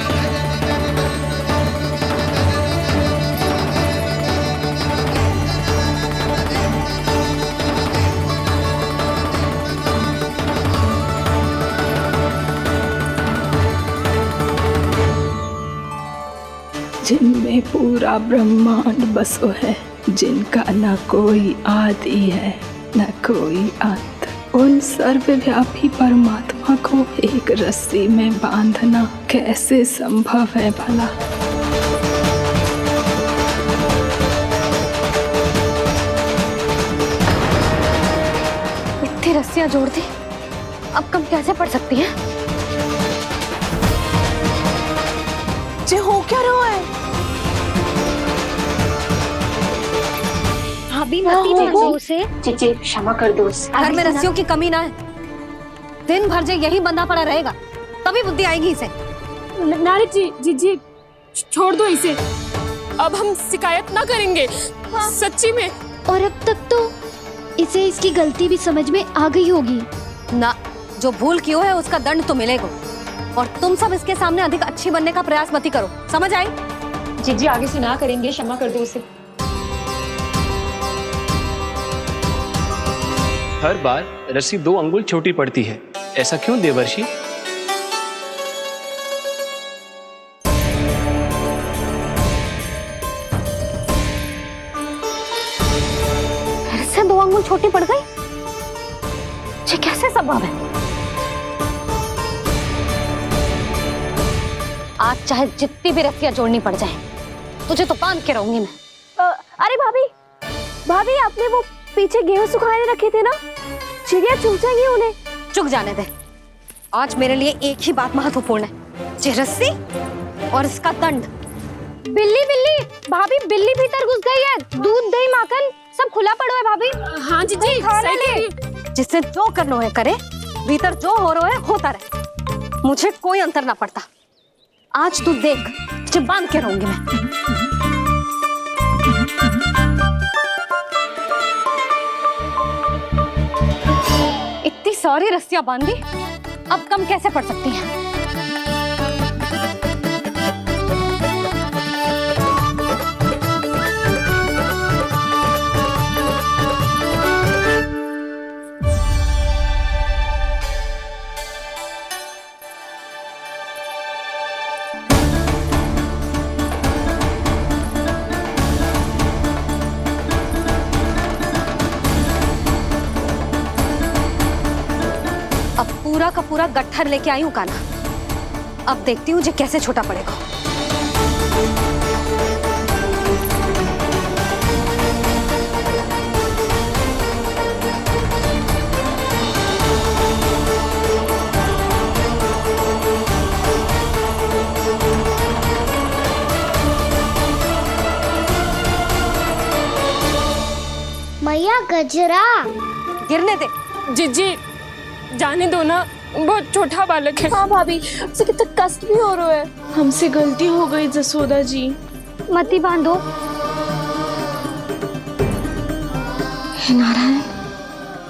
जिनमें पूरा ब्रह्मांड बसो है, जिनका न कोई आदि है न कोई अंत, उन सर्वव्यापी परमात्मा को एक रस्सी में बांधना कैसे संभव है भला? इतनी रस्सियां जोड़ दी, अब कम कैसे पड़ सकती हैं? जे हो क्या रहा है? भाभी मती जानो उसे। जीजी क्षमा कर दो उसे। घर में रस्सियों की कमी ना है। दिन भर जो यही बंधा पड़ा रहेगा तभी बुद्धि आएगी इसे। नानी जी जीजी छोड़ दो इसे, अब हम शिकायत ना करेंगे। सच्ची में। और अब तक तो इसे इसकी गलती भी समझ में आ गई होगी ना। जो भूल की है उसका दंड तो मिलेगा, और तुम सब इसके सामने अधिक अच्छी बनने का प्रयास मत ही करो, समझ आई? जीजी आगे से ना करेंगे, क्षमा कर दो उसे। हर बार रस्सी 2 अंगुल छोटी पड़ती है, ऐसा क्यों देवर्षि? फिर से 2 अंगुल छोटी पड़ गई? ये कैसे संभव है? आज चाहे जितनी भी रस्सियां जोड़नी पड़ जाए, तुझे तो बांध के रहूंगी मैं। अरे भाभी भाभी, आपने वो पीछे गेहूं सुखाने रखे थे ना, चिड़िया चुग जाएंगी उन्हें। चुग जाने दे। आज मेरे लिए एक ही बात महत्वपूर्ण है, ये रस्सी और इसका दंड। बिल्ली बिल्ली भाभी, बिल्ली भीतर घुस गई है। दूध दही माखन सब खुला पड़ो है भाभी। हाँ जीजी सही कह रही है। जिससे जो करना है करे, भीतर जो हो रहा है होता रहे, मुझे कोई अंतर ना पड़ता। आज तू देख, तुझे बांध के रहूंगी मैं। इतनी सारी रस्सियां बांधी, अब कम कैसे पड़ सकती हैं? पूरा का पूरा गट्ठर लेके आई हूँ कान्हा। अब देखती हूँ जे कैसे छोटा पड़ेगा। मैया गजरा गिरने दे। जीजी जाने दो ना, बहुत छोटा बालक है। हाँ भाभी, उसे कितना कष्ट भी हो रहा है। हमसे गलती हो गई जसोदा जी। मती बांधो। हे नारायण,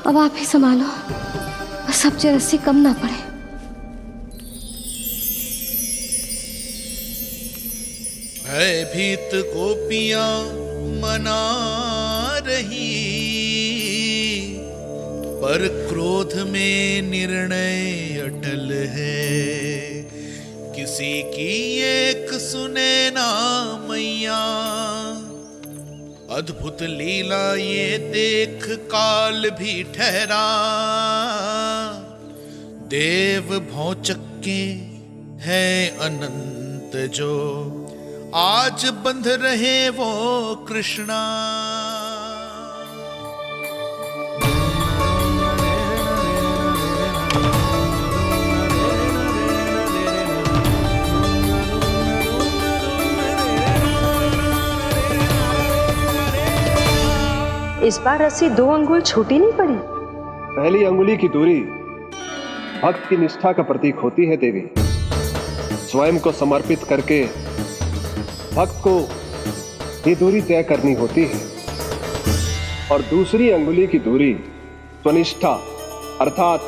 अब आप ही संभालो, बस अब जो रस्सी कम ना पड़े। भयभीत गोपियां मना रही, पर क्रोध में निर्णय अटल है। किसी की एक सुने ना मैया, अद्भुत लीला ये देख काल भी ठहरा। देव भौचक्के हैं अनंत जो, आज बंध रहे वो कृष्णा। इस बार रस्सी 2 अंगुल छोटी नहीं पड़ी। पहली अंगुली की दूरी भक्त की निष्ठा का प्रतीक होती है देवी। स्वयं को समर्पित करके भक्त को ये दूरी तय करनी होती है। और दूसरी अंगुली की दूरी स्वनिष्ठा अर्थात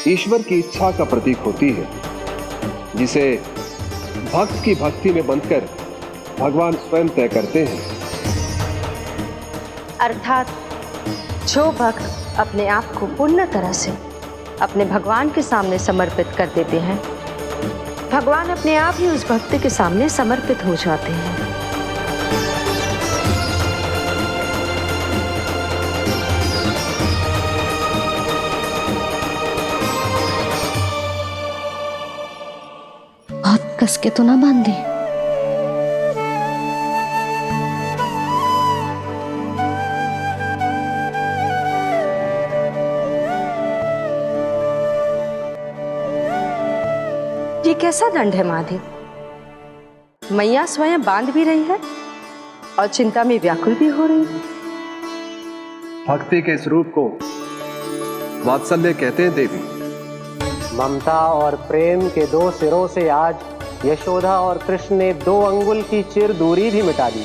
ईश्वर की इच्छा का प्रतीक होती है, जिसे भक्त की भक्ति में बंधकर भगवान स्वयं तय करते हैं। अर्थात जो भक्त अपने आप को पूर्ण तरह से अपने भगवान के सामने समर्पित कर देते हैं, भगवान अपने आप ही उस भक्त के सामने समर्पित हो जाते हैं। कस के तो ना बांधी। ये कैसा दंड है माधे? मैया स्वयं बांध भी रही है और चिंता में व्याकुल भी हो रही है। भक्ति के स्वरूप को वात्सल्य कहते हैं देवी। ममता और प्रेम के दो सिरों से आज यशोदा और कृष्ण ने 2 अंगुल की चिर दूरी भी मिटा दी।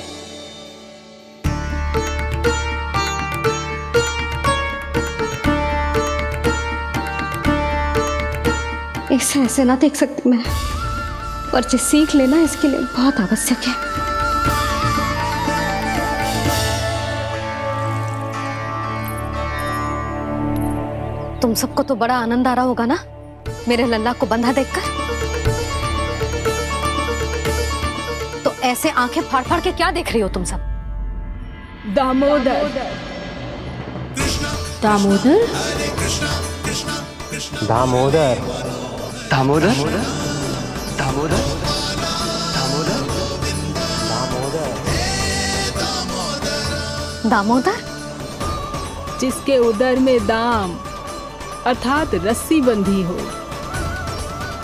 इसे ऐसे ना देख सकती मैं, पर जो सीख लेना इसके लिए बहुत आवश्यक है। तुम सबको तो बड़ा आनंद आ रहा होगा ना मेरे लल्ला को बंधा देखकर। तो ऐसे आंखें फाड़ फाड़ के क्या देख रही हो तुम सब? दामोदर दामोदर दामोदर दामोदर दामोदर दामोदर, जिसके उदर में दाम अर्थात रस्सी बंधी हो,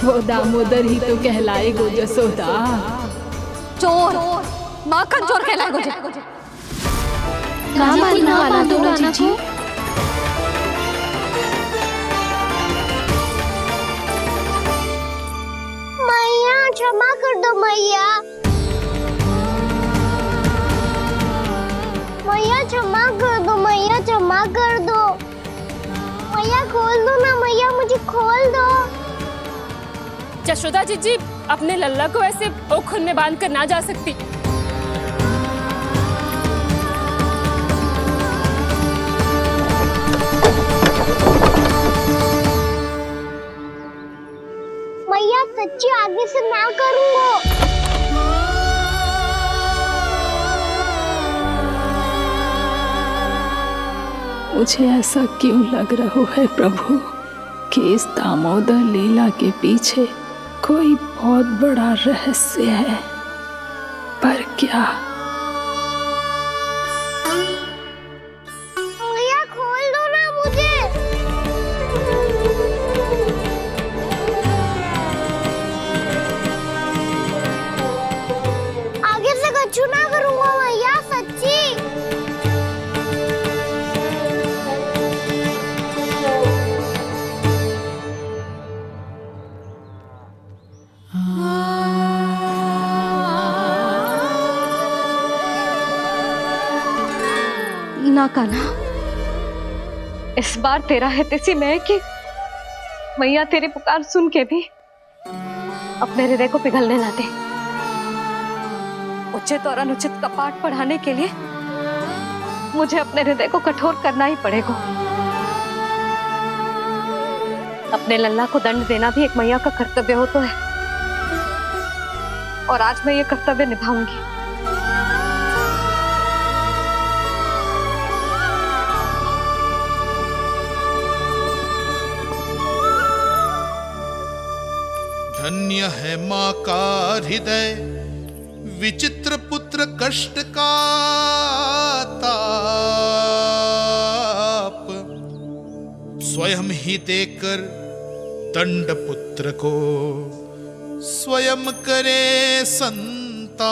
वो दामोदर ही तो कहलाएगो जसोदा। चोर, माखन चोर कहलाएगो जे। ना मानना वाला दोनों जीजी। मैया क्षमा कर दो मैया। मैया क्षमा कर दो, मैया क्षमा कर दो। मैया खोल दो ना मैया, मुझे खोल दो। जशोदा जीजी अपने लल्ला को ऐसे ओखुन में बांध कर ना जा सकती। मैया सच्ची आगे से ना करूंगा। मुझे ऐसा क्यों लग रहा है प्रभु कि इस दामोदर लीला के पीछे कोई बहुत बड़ा रहस्य है, पर क्या? मैया खोल दो ना मुझे। आगे से कछु ना करूंगा मैया, सच्ची। ना कान्हा, इस बार तेरा है तेसी मैं कि मैया तेरी पुकार सुन के भी अपने हृदय को पिघलने ना दे। उचित और अनुचित का पाठ पढ़ाने के लिए मुझे अपने हृदय को कठोर करना ही पड़ेगा। अपने लल्ला को दंड देना भी एक मैया का कर्तव्य हो तो है, और आज मैं ये कर्तव्य निभाऊंगी। धन्य है माँ का हृदय, विचित्र पुत्र कष्ट का ताप, स्वयं ही देकर दंड पुत्र को स्वयं करे संताप।